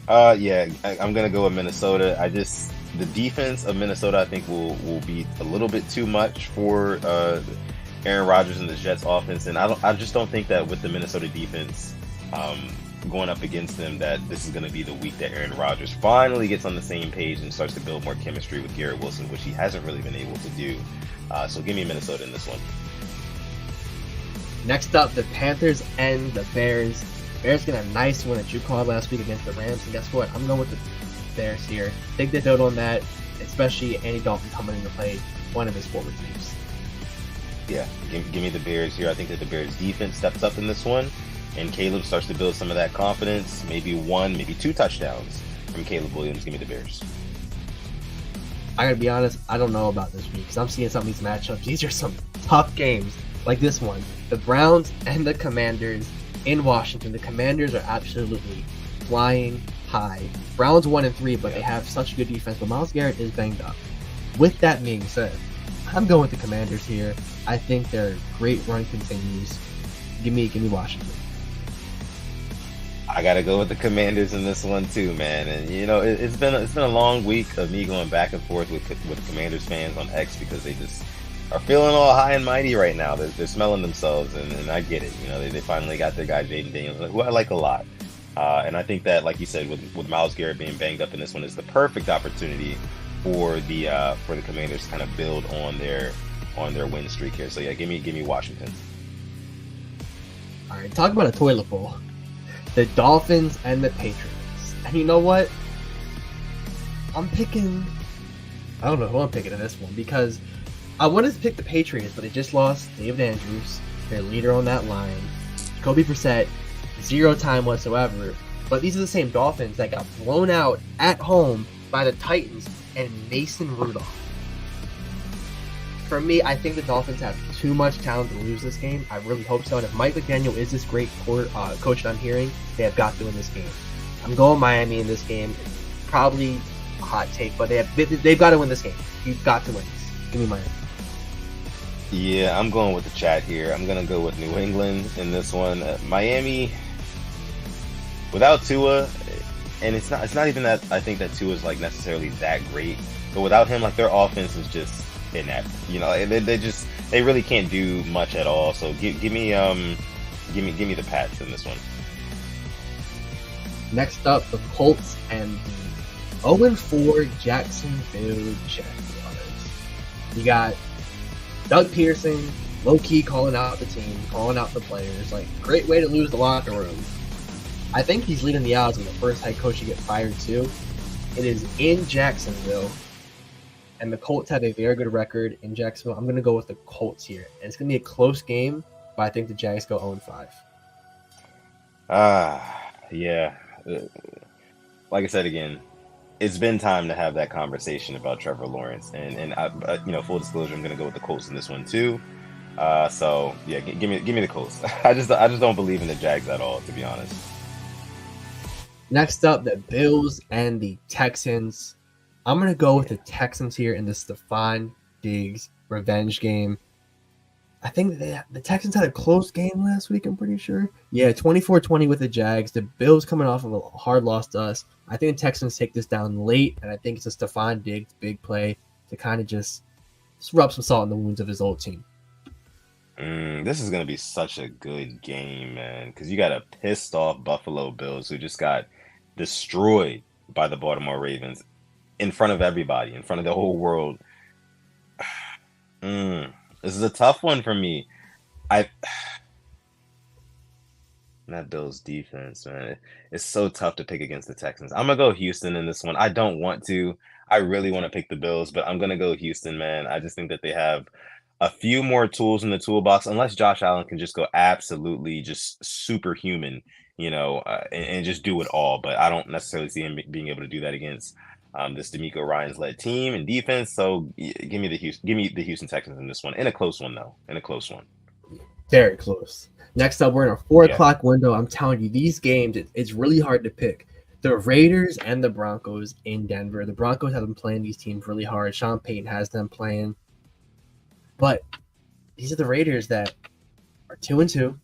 I'm going to go with Minnesota. The defense of Minnesota, I think, will be a little bit too much for Aaron Rodgers and the Jets offense, and I just don't think that with the Minnesota defense going up against them that this is going to be the week that Aaron Rodgers finally gets on the same page and starts to build more chemistry with Garrett Wilson, which he hasn't really been able to do. So give me Minnesota in this one. Next up, the Panthers and the Bears. Bears get a nice win that you called last week against the Rams, and guess what? I'm going with the Bears here. Take the note on that, especially Andy Dalton coming into play, one of his forward teams. Yeah, give me the Bears here. I think that the Bears defense steps up in this one. and Caleb starts to build some of that confidence, maybe 1, maybe 2 touchdowns from Caleb Williams. Give me the Bears. I gotta be honest, I don't know about this week because I'm seeing some of these matchups. These are some tough games, like this one. The Browns and the Commanders in Washington. The Commanders are absolutely flying high. Browns 1-3, but they have such a good defense. But Myles Garrett is banged up. With that being said, I'm going with the Commanders here. I think their great run continues. Give me Washington. I gotta go with the Commanders in this one too, man. And you know, it's been a long week of me going back and forth with Commanders fans on X because they just are feeling all high and mighty right now. They're smelling themselves, and I get it. You know, they finally got their guy Jaden Daniels, who I like a lot. And I think that, like you said, with Myles Garrett being banged up in this one, is the perfect opportunity for the Commanders to kind of build on their win streak here. So yeah, give me Washington. All right, talk about a toilet bowl. The Dolphins and the Patriots. And you know what? I don't know who I'm picking in this one because I wanted to pick the Patriots, but it just lost David Andrews, their leader on that line. Jacoby Brissett, 0 time whatsoever. But these are the same Dolphins that got blown out at home by the Titans and Mason Rudolph. For me, I think the Dolphins have too much talent to lose this game. I really hope so. And if Mike McDaniel is this great coach that I'm hearing, they have got to win this game. I'm going Miami in this game. Probably a hot take, but they've got to win this game. You've got to win this. Give me Miami. Yeah, I'm going with the chat here. I'm going to go with New England in this one. Miami, without Tua, and it's not even that I think that Tua is like necessarily that great, but without him, like their offense is just inept. You know, they really can't do much at all. So give me the Pats in this one. Next up, the Colts and the 0-4 Jacksonville Jaguars. You got Doug Pearson, low-key calling out the team, calling out the players. Like, great way to lose the locker room. I think he's leading the odds of the first head coach to get fired, too. It is in Jacksonville, and the Colts have a very good record in Jacksonville. I'm going to go with the Colts here. And it's going to be a close game, but I think the Jags go 0-5. Yeah. Like I said again, it's been time to have that conversation about Trevor Lawrence, and I, you know, full disclosure, I'm going to go with the Colts in this one too. So yeah, give me the Colts. I just don't believe in the Jags at all, to be honest. Next up, the Bills and the Texans. I'm going to go with the Texans here in the Stephon Diggs revenge game. I think the Texans had a close game last week, I'm pretty sure. Yeah, 24-20 with the Jags. The Bills coming off of a hard loss to us. I think the Texans take this down late, and I think it's a Stephon Diggs big play to kind of just rub some salt in the wounds of his old team. This is going to be such a good game, man, because you got a pissed off Buffalo Bills who just got destroyed by the Baltimore Ravens in front of everybody, in front of the whole world. This is a tough one for me. That Bills defense, man. It's so tough to pick against the Texans. I'm going to go Houston in this one. I don't want to. I really want to pick the Bills, but I'm going to go Houston, man. I just think that they have a few more tools in the toolbox, unless Josh Allen can just go absolutely just superhuman, you know, and just do it all. But I don't necessarily see him being able to do that against this DeMeco Ryans-led team and defense. So give me the Houston Texans in this one. In a close one, though. In a close one. Very close. Next up, we're in a 4 o'clock window. I'm telling you, these games, it's really hard to pick. The Raiders and the Broncos in Denver. The Broncos have been playing these teams really hard. Sean Payton has them playing. But these are the Raiders that are 2-2.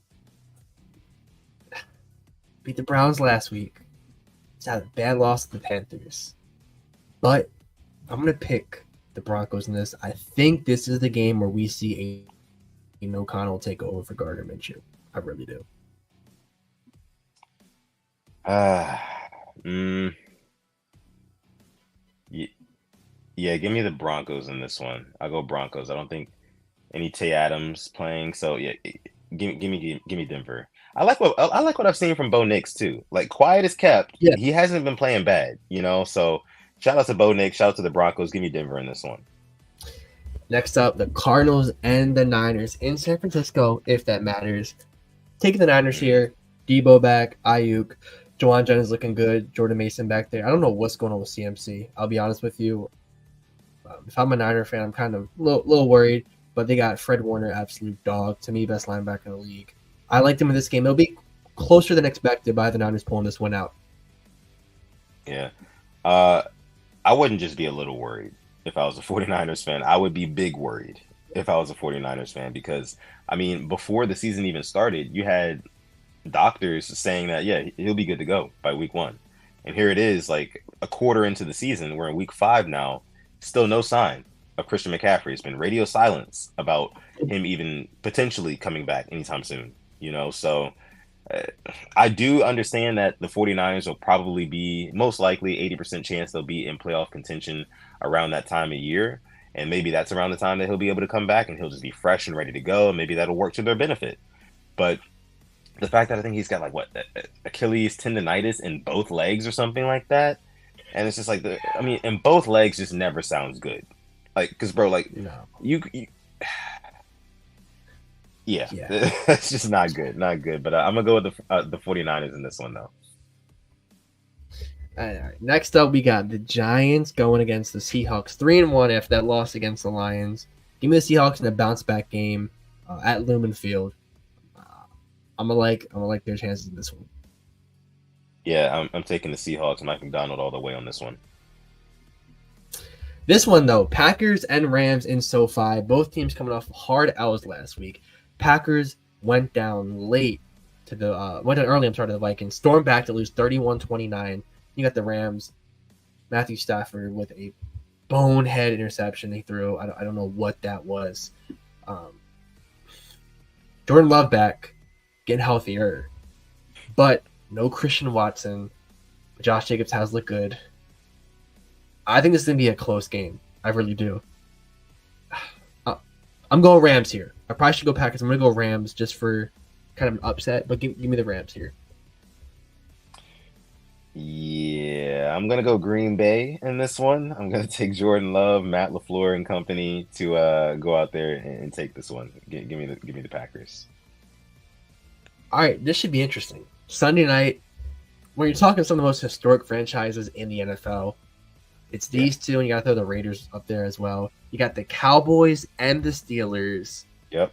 Beat the Browns last week. It's had a bad loss to the Panthers. But I'm going to pick the Broncos in this. I think this is the game where we see a O'Connell take over for Gardner Minshew. I really do. Yeah, give me the Broncos in this one. I'll go Broncos. I don't think any Tay Adams playing. So yeah, give me Denver. I like what I've seen from Bo Nix too. Like, quiet as kept. Yeah. He hasn't been playing bad, you know. So shout out to Bo Nix. Shout out to the Broncos. Give me Denver in this one. Next up, the Cardinals and the Niners in San Francisco, if that matters. Taking the Niners here. Debo back, Ayuk, Jawan Jennings looking good, Jordan Mason back there. I don't know what's going on with CMC. I'll be honest with you. If I'm a Niner fan, I'm kind of a little worried, but they got Fred Warner, absolute dog. To me, best linebacker in the league. I liked him in this game. It'll be closer than expected by the Niners pulling this one out. Yeah. I wouldn't just be a little worried if I was a 49ers fan. I would be big worried if I was a 49ers fan because, I mean, before the season even started, you had doctors saying that, yeah, he'll be good to go by week 1. And here it is, like a quarter into the season. We're in week 5 now. Still no sign of Christian McCaffrey. It's been radio silence about him even potentially coming back anytime soon, So I do understand that the 49ers will probably be most likely 80% chance they'll be in playoff contention around that time of year. And maybe that's around the time that he'll be able to come back and he'll just be fresh and ready to go. And maybe that'll work to their benefit. But the fact that I think he's got Achilles tendonitis in both legs or something like that. And it's just like, in both legs just never sounds good. Like, because, bro, No. you yeah. It's just not good. Not good. But I'm going to go with the 49ers in this one, though. All right. Next up, we got the Giants going against the Seahawks. 3-1 after that loss against the Lions. Give me the Seahawks in a bounce-back game at Lumen Field. I'm gonna like their chances in this one. Yeah, I'm taking the Seahawks. Mike McDonald all the way on this one. This one though, Packers and Rams in SoFi. Both teams coming off hard L's last week. Packers went down late to went down early. To the Vikings. Stormed back to lose 31-29. You got the Rams. Matthew Stafford with a bonehead interception he threw. I don't know what that was. Jordan Love back, getting healthier, but no Christian Watson. Josh Jacobs has looked good. I think this is going to be a close game. I really do. I'm going Rams here. I probably should go Packers. I'm going to go Rams just for kind of an upset, but give me the Rams here. Yeah, I'm going to go Green Bay in this one. I'm going to take Jordan Love, Matt LaFleur and company to go out there and take this one. Give me the Packers. All right, this should be interesting. Sunday night, when you're talking some of the most historic franchises in the NFL, it's these two, and you got to throw the Raiders up there as well. You got the Cowboys and the Steelers. Yep.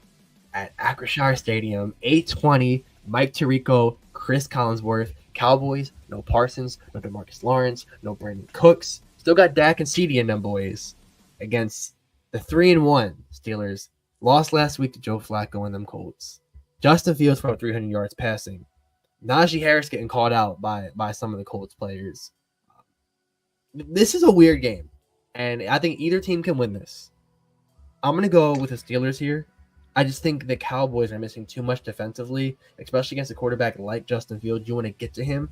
At Acrisure Stadium, 8:20. Mike Tirico, Chris Collinsworth. Cowboys, no Parsons, no DeMarcus Lawrence, no Brandon Cooks. Still got Dak and CeeDee in them boys against the 3-1 Steelers. Lost last week to Joe Flacco and them Colts. Justin Fields for 300 yards passing. Najee Harris getting called out by some of the Colts players. This is a weird game, and I think either team can win this. I'm going to go with the Steelers here. I just think the Cowboys are missing too much defensively, especially against a quarterback like Justin Fields. You want to get to him,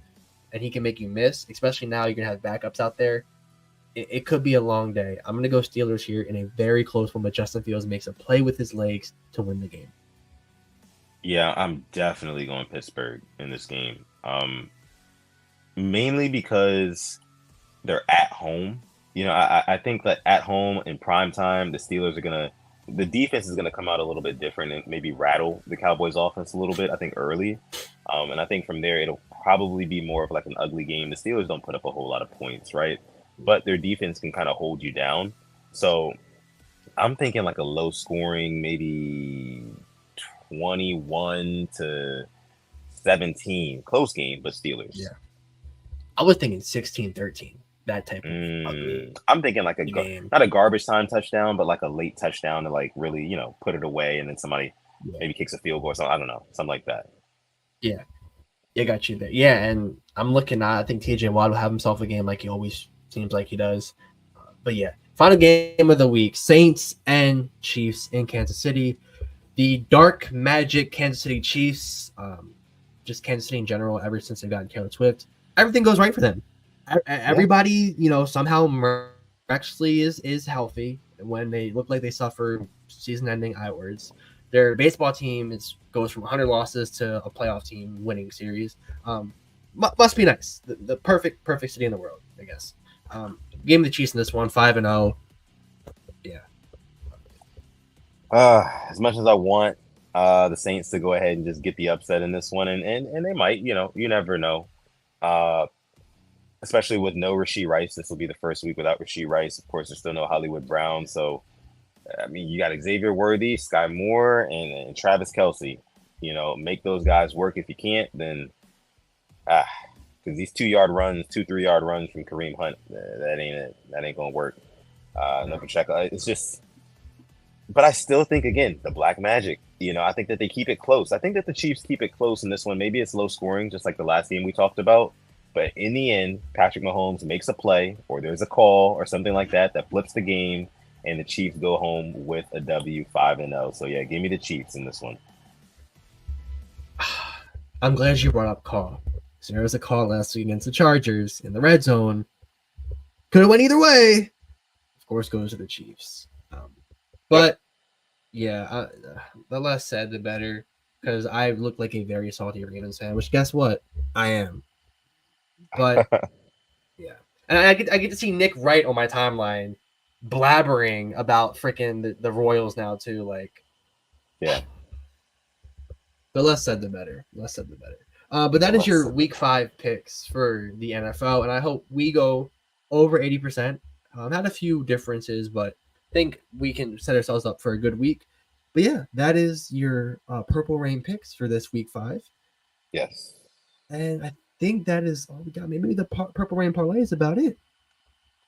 and he can make you miss, especially now you're going to have backups out there. It could be a long day. I'm going to go Steelers here in a very close one, but Justin Fields makes a play with his legs to win the game. Yeah, I'm definitely going Pittsburgh in this game. Mainly because they're at home. I think that at home in prime time, the Steelers are the defense is gonna come out a little bit different and maybe rattle the Cowboys offense a little bit, I think, early. And I think from there it'll probably be more of like an ugly game. The Steelers don't put up a whole lot of points, right? But their defense can kind of hold you down. So I'm thinking like a low scoring, maybe 21-17, close game, but Steelers. Yeah, I was thinking 16-13, that type of I'm thinking like game. Not a garbage time touchdown, but like a late touchdown to like really, put it away, and then somebody maybe kicks a field goal or something. I don't know, something like that. Yeah, I got you there. Yeah, and I'm looking at, I think TJ Watt will have himself a game like he always seems like he does. But yeah, final game of the week, Saints and Chiefs in Kansas City. The dark magic Kansas City Chiefs, just Kansas City in general, ever since they've gotten Taylor Swift, everything goes right for them. Everybody, somehow miraculously is healthy when they look like they suffer season-ending outwards. Their baseball team goes from 100 losses to a playoff team winning series. Must be nice. The perfect city in the world, I guess. Game of the Chiefs in this one, 5-0. Yeah. As much as I want the Saints to go ahead and just get the upset in this one, and they might, you never know. Uh, Especially with no Rashee Rice, this will be the first week without Rashee Rice. Of course, there's still no Hollywood Brown, so I mean, you got Xavier Worthy, Sky Moore, and Travis Kelce. Make those guys work. If you can't, then because these 2-yard runs, 3-yard runs from Kareem Hunt, that ain't it. That ain't gonna work. No Pacheco. It's just, but I still think again the black magic. I think that they keep it close. I think that the Chiefs keep it close in this one. Maybe it's low scoring, just like the last game we talked about. But in the end, Patrick Mahomes makes a play, or there's a call, or something like that flips the game, and the Chiefs go home with a W, 5-0. So yeah, give me the Chiefs in this one. I'm glad you brought up call. So there was a call last week against the Chargers in the red zone. Could have went either way. Of course, goes to the Chiefs. But yeah, the less said, the better. Because I look like a very salty Ravens fan. Which guess what? I am. But yeah, and I get to see Nick Wright on my timeline blabbering about freaking the Royals now too. Like, yeah. The less said, the better. Less said, the better. But that is your week 5 picks for the NFL, and I hope we go over 80%. Had a few differences, but I think we can set ourselves up for a good week. But yeah, that is your Purple Rain picks for this week 5. Yes. And I think that is all we got. Maybe the Purple Rain parlay is about it.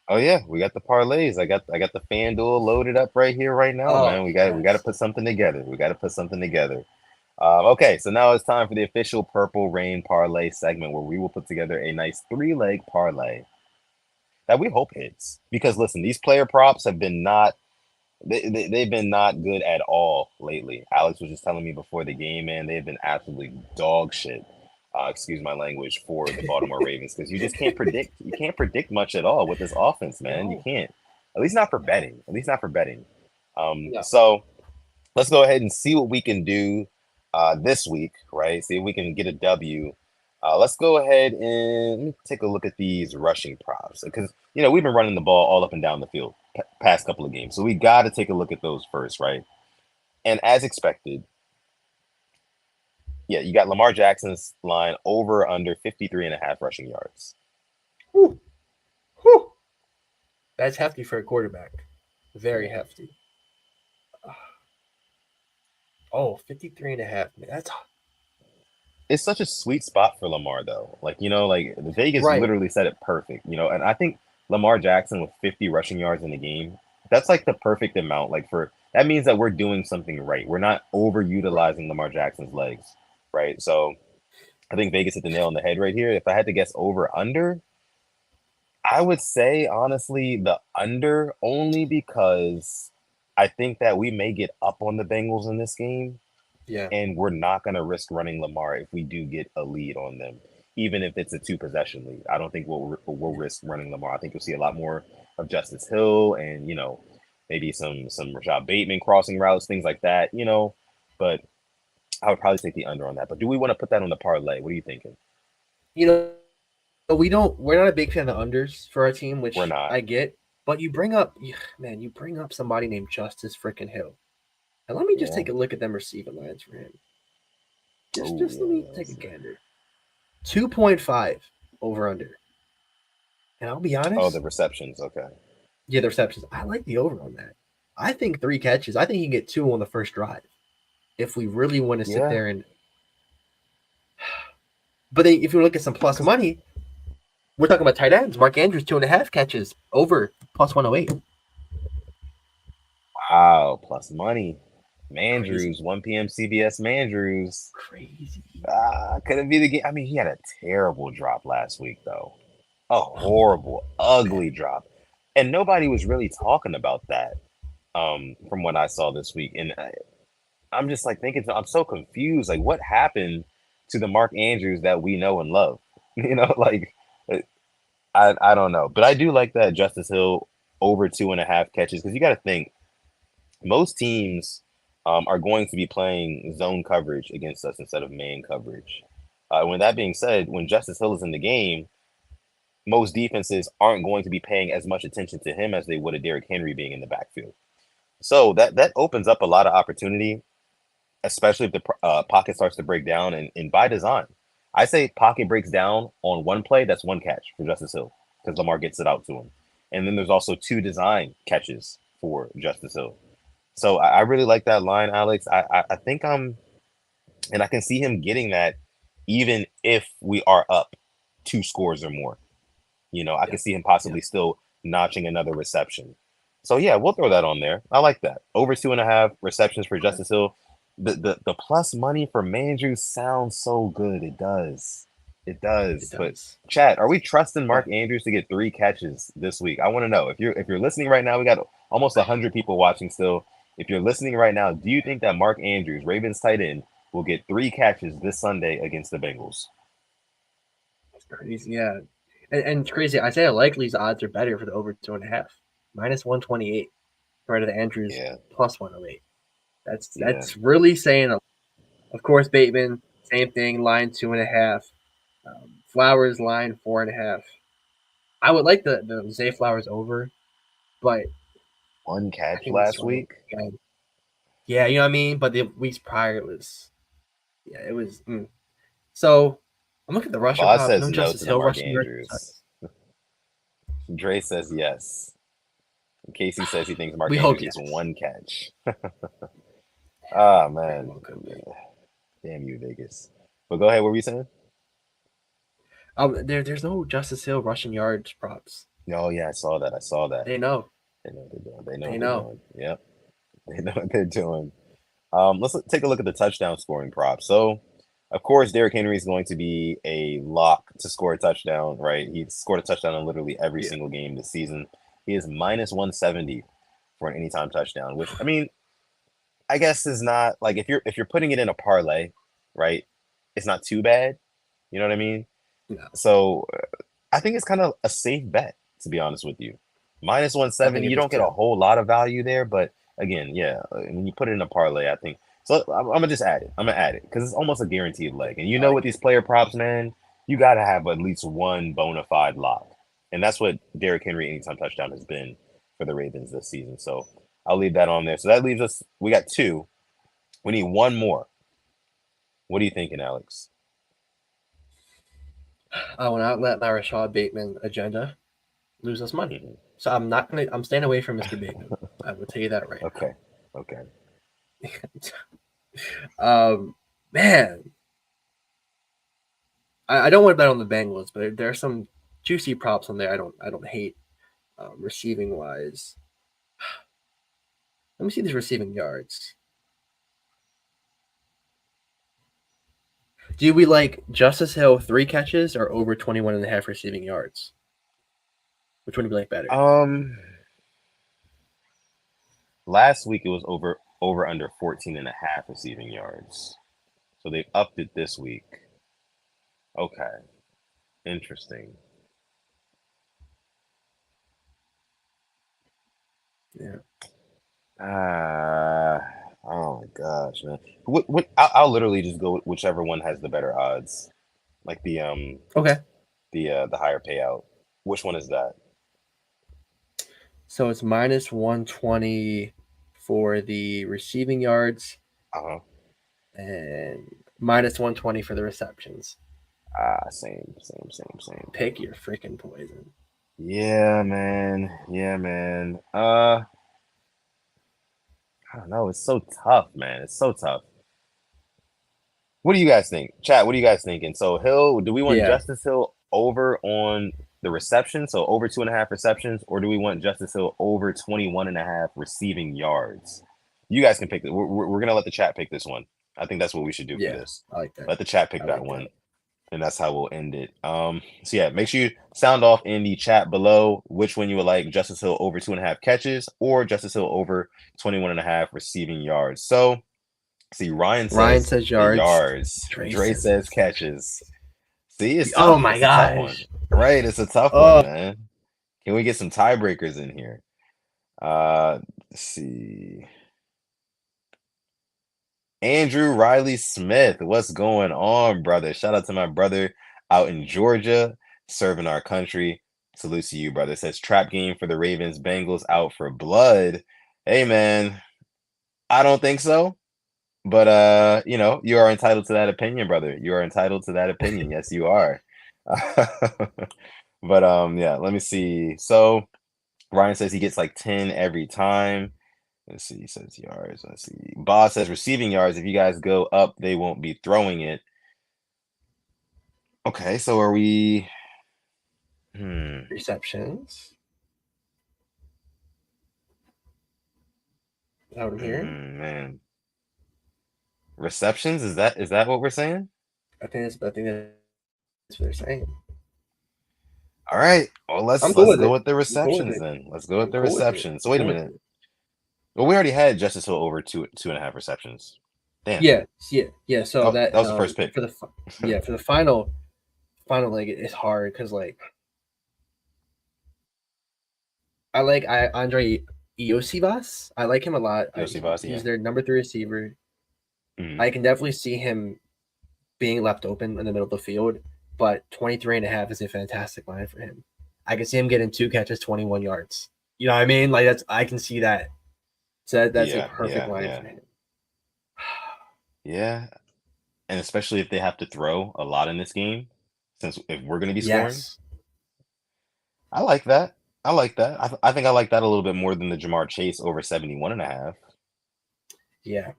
Oh yeah, we got the parlays. I got the FanDuel loaded up right here, right now, man. We got to put something together. Okay, so now it's time for the official Purple Rain parlay segment, where we will put together a nice 3-leg parlay that we hope hits. Because listen, these player props have been they've been not good at all lately. Alex was just telling me before the game, man, they've been absolutely dog shit. Excuse my language, for the Baltimore Ravens, because you just can't predict. You can't predict much at all with this offense, man. You can't. At least not for betting. So let's go ahead and see what we can do this week, right? See if we can get a W. Let's go ahead and take a look at these rushing props, because we've been running the ball all up and down the field past couple of games, so we got to take a look at those first, right? And as expected, yeah, you got Lamar Jackson's line over under 53.5 rushing yards. Whew. Whew. That's hefty for a quarterback. Very hefty. Oh, 53.5. That's It's such a sweet spot for Lamar, though. Like Vegas literally said it perfect. And I think Lamar Jackson with 50 rushing yards in the game, that's like the perfect amount. That means that we're doing something right. We're not overutilizing Lamar Jackson's legs, right? So I think Vegas hit the nail on the head right here. If I had to guess over under, I would say honestly the under, only because I think that we may get up on the Bengals in this game. Yeah. And we're not going to risk running Lamar if we do get a lead on them, even if it's a 2-possession lead. I don't think we'll risk running Lamar. I think you'll see a lot more of Justice Hill and, maybe some Rashad Bateman crossing routes, things like that, But I would probably take the under on that. But do we want to put that on the parlay? What are you thinking? We're not a big fan of unders for our team, which we're not. I get. But you bring up somebody named Justice freaking Hill. And let me just take a look at them receiving lines for him. Let me take a gander. 2.5 over under. And I'll be honest. Oh, the receptions. Okay. Yeah, the receptions. I like the over on that. I think 3 catches. I think he can get 2 on the first drive. If we really want to sit there and. But then if you look at some plus money, we're talking about tight ends. Mark Andrews, 2.5 catches over plus 108. Wow, plus money. Mandrews, 1 p.m. CBS Mandrews. Crazy. Could it be the game? I mean, he had a terrible drop last week, though. A horrible, ugly drop. And nobody was really talking about that from what I saw this week. And I'm just thinking, I'm so confused. What happened to the Mark Andrews that we know and love? I don't know. But I do like that Justice Hill over 2.5 catches, because you got to think most teams are going to be playing zone coverage against us instead of man coverage. When that being said, when Justice Hill is in the game, most defenses aren't going to be paying as much attention to him as they would a Derrick Henry being in the backfield. So that opens up a lot of opportunity. especially if the pocket starts to break down, and by design. I say pocket breaks down on one play, that's one catch for Justice Hill because Lamar gets it out to him. And then there's also 2 design catches for Justice Hill. So I really like that line, Alex. I think and I can see him getting that even if we are up 2 scores or more. I can see him possibly still notching another reception. So yeah, we'll throw that on there. I like that. Over 2.5 receptions for Justice Hill. The plus money for Mandrew sounds so good. It does. It does. But Chad, are we trusting Mark Andrews to get 3 catches this week? I want to know if you're listening right now. We got almost 100 people watching still. If you're listening right now, do you think that Mark Andrews, Ravens tight end, will get 3 catches this Sunday against the Bengals? That's crazy. Yeah, and it's crazy. Isaiah Likely's odds are better for the over 2.5, -128, compared to the Andrews plus 108. That's really saying a lot. Of course, Bateman, same thing, line 2.5. Flowers line 4.5. I would like the Zay Flowers over, but 1 catch last week. Yeah, you know what I mean. But the weeks prior, it was. So I'm looking at the rushing Boz props. says No no Justice to Hill Mark rushing Andrews. Dre says yes. Casey says he thinks Mark Andrews gets 1 catch. Ah, man. Damn you, Vegas. But go ahead. What were you saying? There's no Justice Hill rushing yards props. Oh, yeah, I saw that. They know. They know what they're doing. They know what they're doing. Yep. They know what they're doing. Let's take a look at the touchdown scoring props. So, of course, Derrick Henry is going to be a lock to score a touchdown, right? He scored a touchdown in literally every single game this season. He is -170 for an anytime touchdown, which, I mean, I guess is not like if you're putting it in a parlay, right? It's not too bad. You know what I mean? No. So I think it's kind of a safe bet, to be honest with you. -170, you don't get a whole lot of value there, but again, when you put it in a parlay, I think so. I'm gonna just add it. I'm gonna add it because it's almost a guaranteed leg. And with these player props, man, you gotta have at least one bona fide lock, and that's what Derrick Henry anytime touchdown has been for the Ravens this season. So I'll leave that on there. So that leaves us. We got 2. We need 1 more. What are you thinking, Alex? I will not let my Rashad Bateman agenda lose us money. So I'm staying away from Mr. Bateman. I will tell you that right Okay. now. Okay. Man. I don't want to bet on the Bengals, but there are some juicy props on there I don't hate receiving wise. Let me see these receiving yards. Do we like Justice Hill 3 catches or over 21.5 receiving yards? Which one do you like better? Last week it was over under 14.5 receiving yards. So they upped it this week. Okay. Interesting. Yeah. Oh my gosh, man. What I'll literally just go with whichever one has the better odds. Like the the higher payout. Which one is that? So it's -120 for the receiving yards. And -120 for the receptions. Same. Pick your freaking poison. Yeah, man. I don't know. It's so tough, man. It's so tough. What do you guys think? Chat, what are you guys thinking? So Hill, do we want Justice Hill over on the reception? So over 2.5 receptions, or do we want Justice Hill over 21.5 receiving yards? You guys can pick it. We're gonna let the chat pick this one. I think that's what we should do for this. I like that. Let the chat pick that one. And that's how we'll end it. So yeah, make sure you sound off in the chat below which one you would like, Justice Hill over 2.5 catches or Justice Hill over 21.5 receiving yards. So see, Ryan says yards. Dre says catches. See, it's tough. Oh my gosh. Right, it's a tough one, man. Can we get some tiebreakers in here? Let's see. Andrew Riley Smith, what's going on, brother? Shout out to my brother out in Georgia, serving our country. Salute to you, brother. Says trap game for the Ravens, Bengals out for blood. Hey, man, I don't think so. But you are entitled to that opinion, brother. You are entitled to that opinion. Yes, you are. But yeah, let me see. So Ryan says he gets like 10 every time. Let's see. He says yards. Let's see. Boss says receiving yards. If you guys go up, they won't be throwing it. Okay, so are we? Receptions. Out here. Man. Receptions? Is that what we're saying? I think that's what they're saying. All right. Well, let's go with the receptions then. Let's go with the receptions. So wait a minute. Well, we already had Justice Hill over 2.5 receptions. Damn. Yeah. So that was the first pick for the final leg. It's hard because like I like Andre Iosivas. I like him a lot. He's their number 3 receiver. I can definitely see him being left open in the middle of the field, but 23.5 is a fantastic line for him. I can see him getting 2 catches, 21 yards. You know what I mean? Like I can see that. So that's a perfect line for him. Yeah. And especially if they have to throw a lot in this game, since if we're going to be scoring. I like that. I think I like that a little bit more than the Jamar Chase over 71.5. Yeah.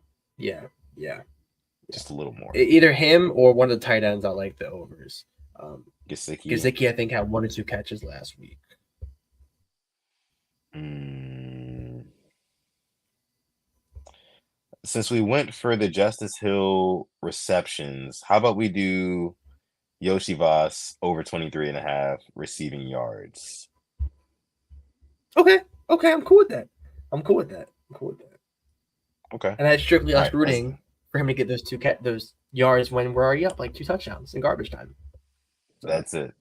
Just a little more. Either him or one of the tight ends. I like the overs. Gesicki, I think, had 1 or 2 catches last week. Since we went for the Justice Hill receptions, how about we do Iosivas over 23.5 receiving yards? Okay, I'm cool with that. Okay. And that's strictly us rooting for him to get those yards when we're already up like 2 touchdowns in garbage time. So that's it.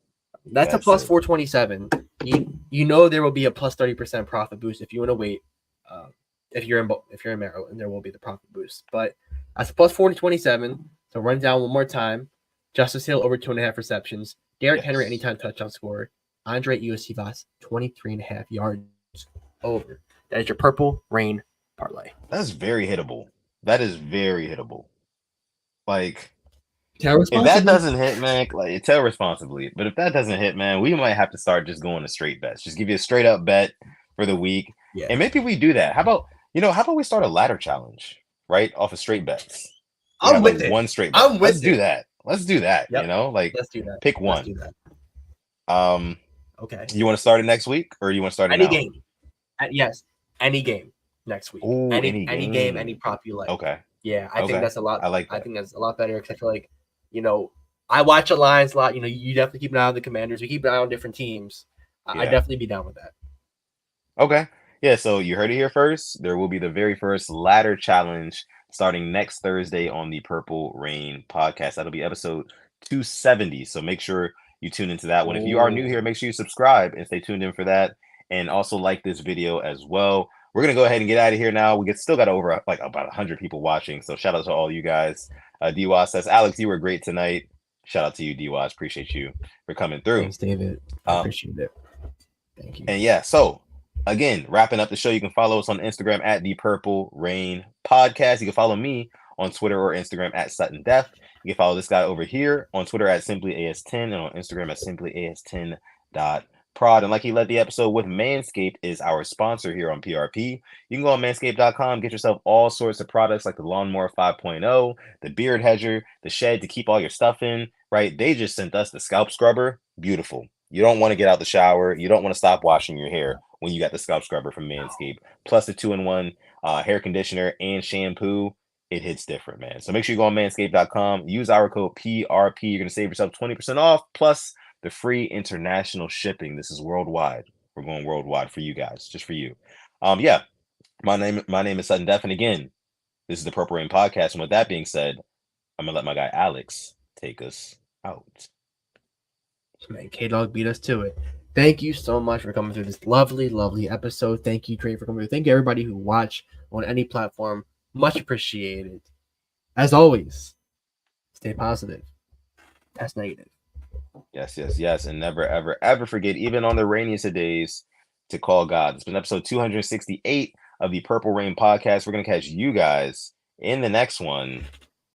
That's a plus 427. You know there will be a plus 30% profit boost if you want to wait. If you're in Maryland, there will be the profit boost. But that's a plus 427. So run down one more time. Justice Hill over 2.5 receptions. Derrick Henry anytime touchdown scorer. Andre Iosivas 23.5 yards over. That is your Purple Rain parlay. That's very hittable. That is very hittable. Like, if that doesn't hit, man, like tell responsibly. But if that doesn't hit, man, we might have to start just going to straight bets. Just give you a straight up bet for the week. Yeah. And maybe we do that. How about we start a ladder challenge, right? Off of straight bets. I'm with it. One straight bet. Let's do that. Let's do that. Yep. Let's do that. Pick one. Let's do that. Okay. You want to start it next week, or you want to start it any game? Yes, any game next week. Ooh, any game, any prop you like. Okay. Yeah, I think that's a lot. I like that. I think that's a lot better because I feel like, I watch the lines a lot. You definitely keep an eye on the Commanders. We keep an eye on different teams. I'd definitely be down with that. Okay. Yeah, so you heard it here first. There will be the very first ladder challenge starting next Thursday on the Purple Rain podcast. That'll be episode 270. So make sure you tune into that one. If you are new here, make sure you subscribe and stay tuned in for that. And also like this video as well. We're going to go ahead and get out of here now. We still got over like about 100 people watching. So shout out to all you guys. DWAS says, Alex, you were great tonight. Shout out to you, DWAS. Appreciate you for coming through. Thanks, David. I appreciate it. Thank you. And yeah, so again, wrapping up the show, you can follow us on Instagram at the Purple Rain Podcast. You can follow me on Twitter or Instagram at Sutton Def. You can follow this guy over here on Twitter at SimplyAS10 and on Instagram at SimplyAS10.prod. And like he led the episode with, Manscaped is our sponsor here on PRP. You can go on manscaped.com, get yourself all sorts of products like the Lawnmower 5.0, the Beard Hedger, the Shed to keep all your stuff in, right? They just sent us the Scalp Scrubber. Beautiful. You don't want to get out the shower. You don't want to stop washing your hair when you got the Scalp Scrubber from Manscaped. Plus the 2-in-1 hair conditioner and shampoo. It hits different, man. So make sure you go on manscaped.com. Use our code PRP. You're going to save yourself 20% off. Plus the free international shipping. This is worldwide. We're going worldwide for you guys, just for you. Yeah, my name is Sutton Def, and again, this is the Purple Rain Podcast. And with that being said, I'm gonna let my guy Alex take us out. Man, K-Dog beat us to it. Thank you so much for coming through this lovely, lovely episode. Thank you, Trey, for coming through. Thank you, everybody who watched on any platform. Much appreciated. As always, stay positive. Test negative. Yes. And never, ever, ever forget, even on the rainiest of days, to call God. It's been episode 268 of the Purple Rain Podcast. We're going to catch you guys In the next one,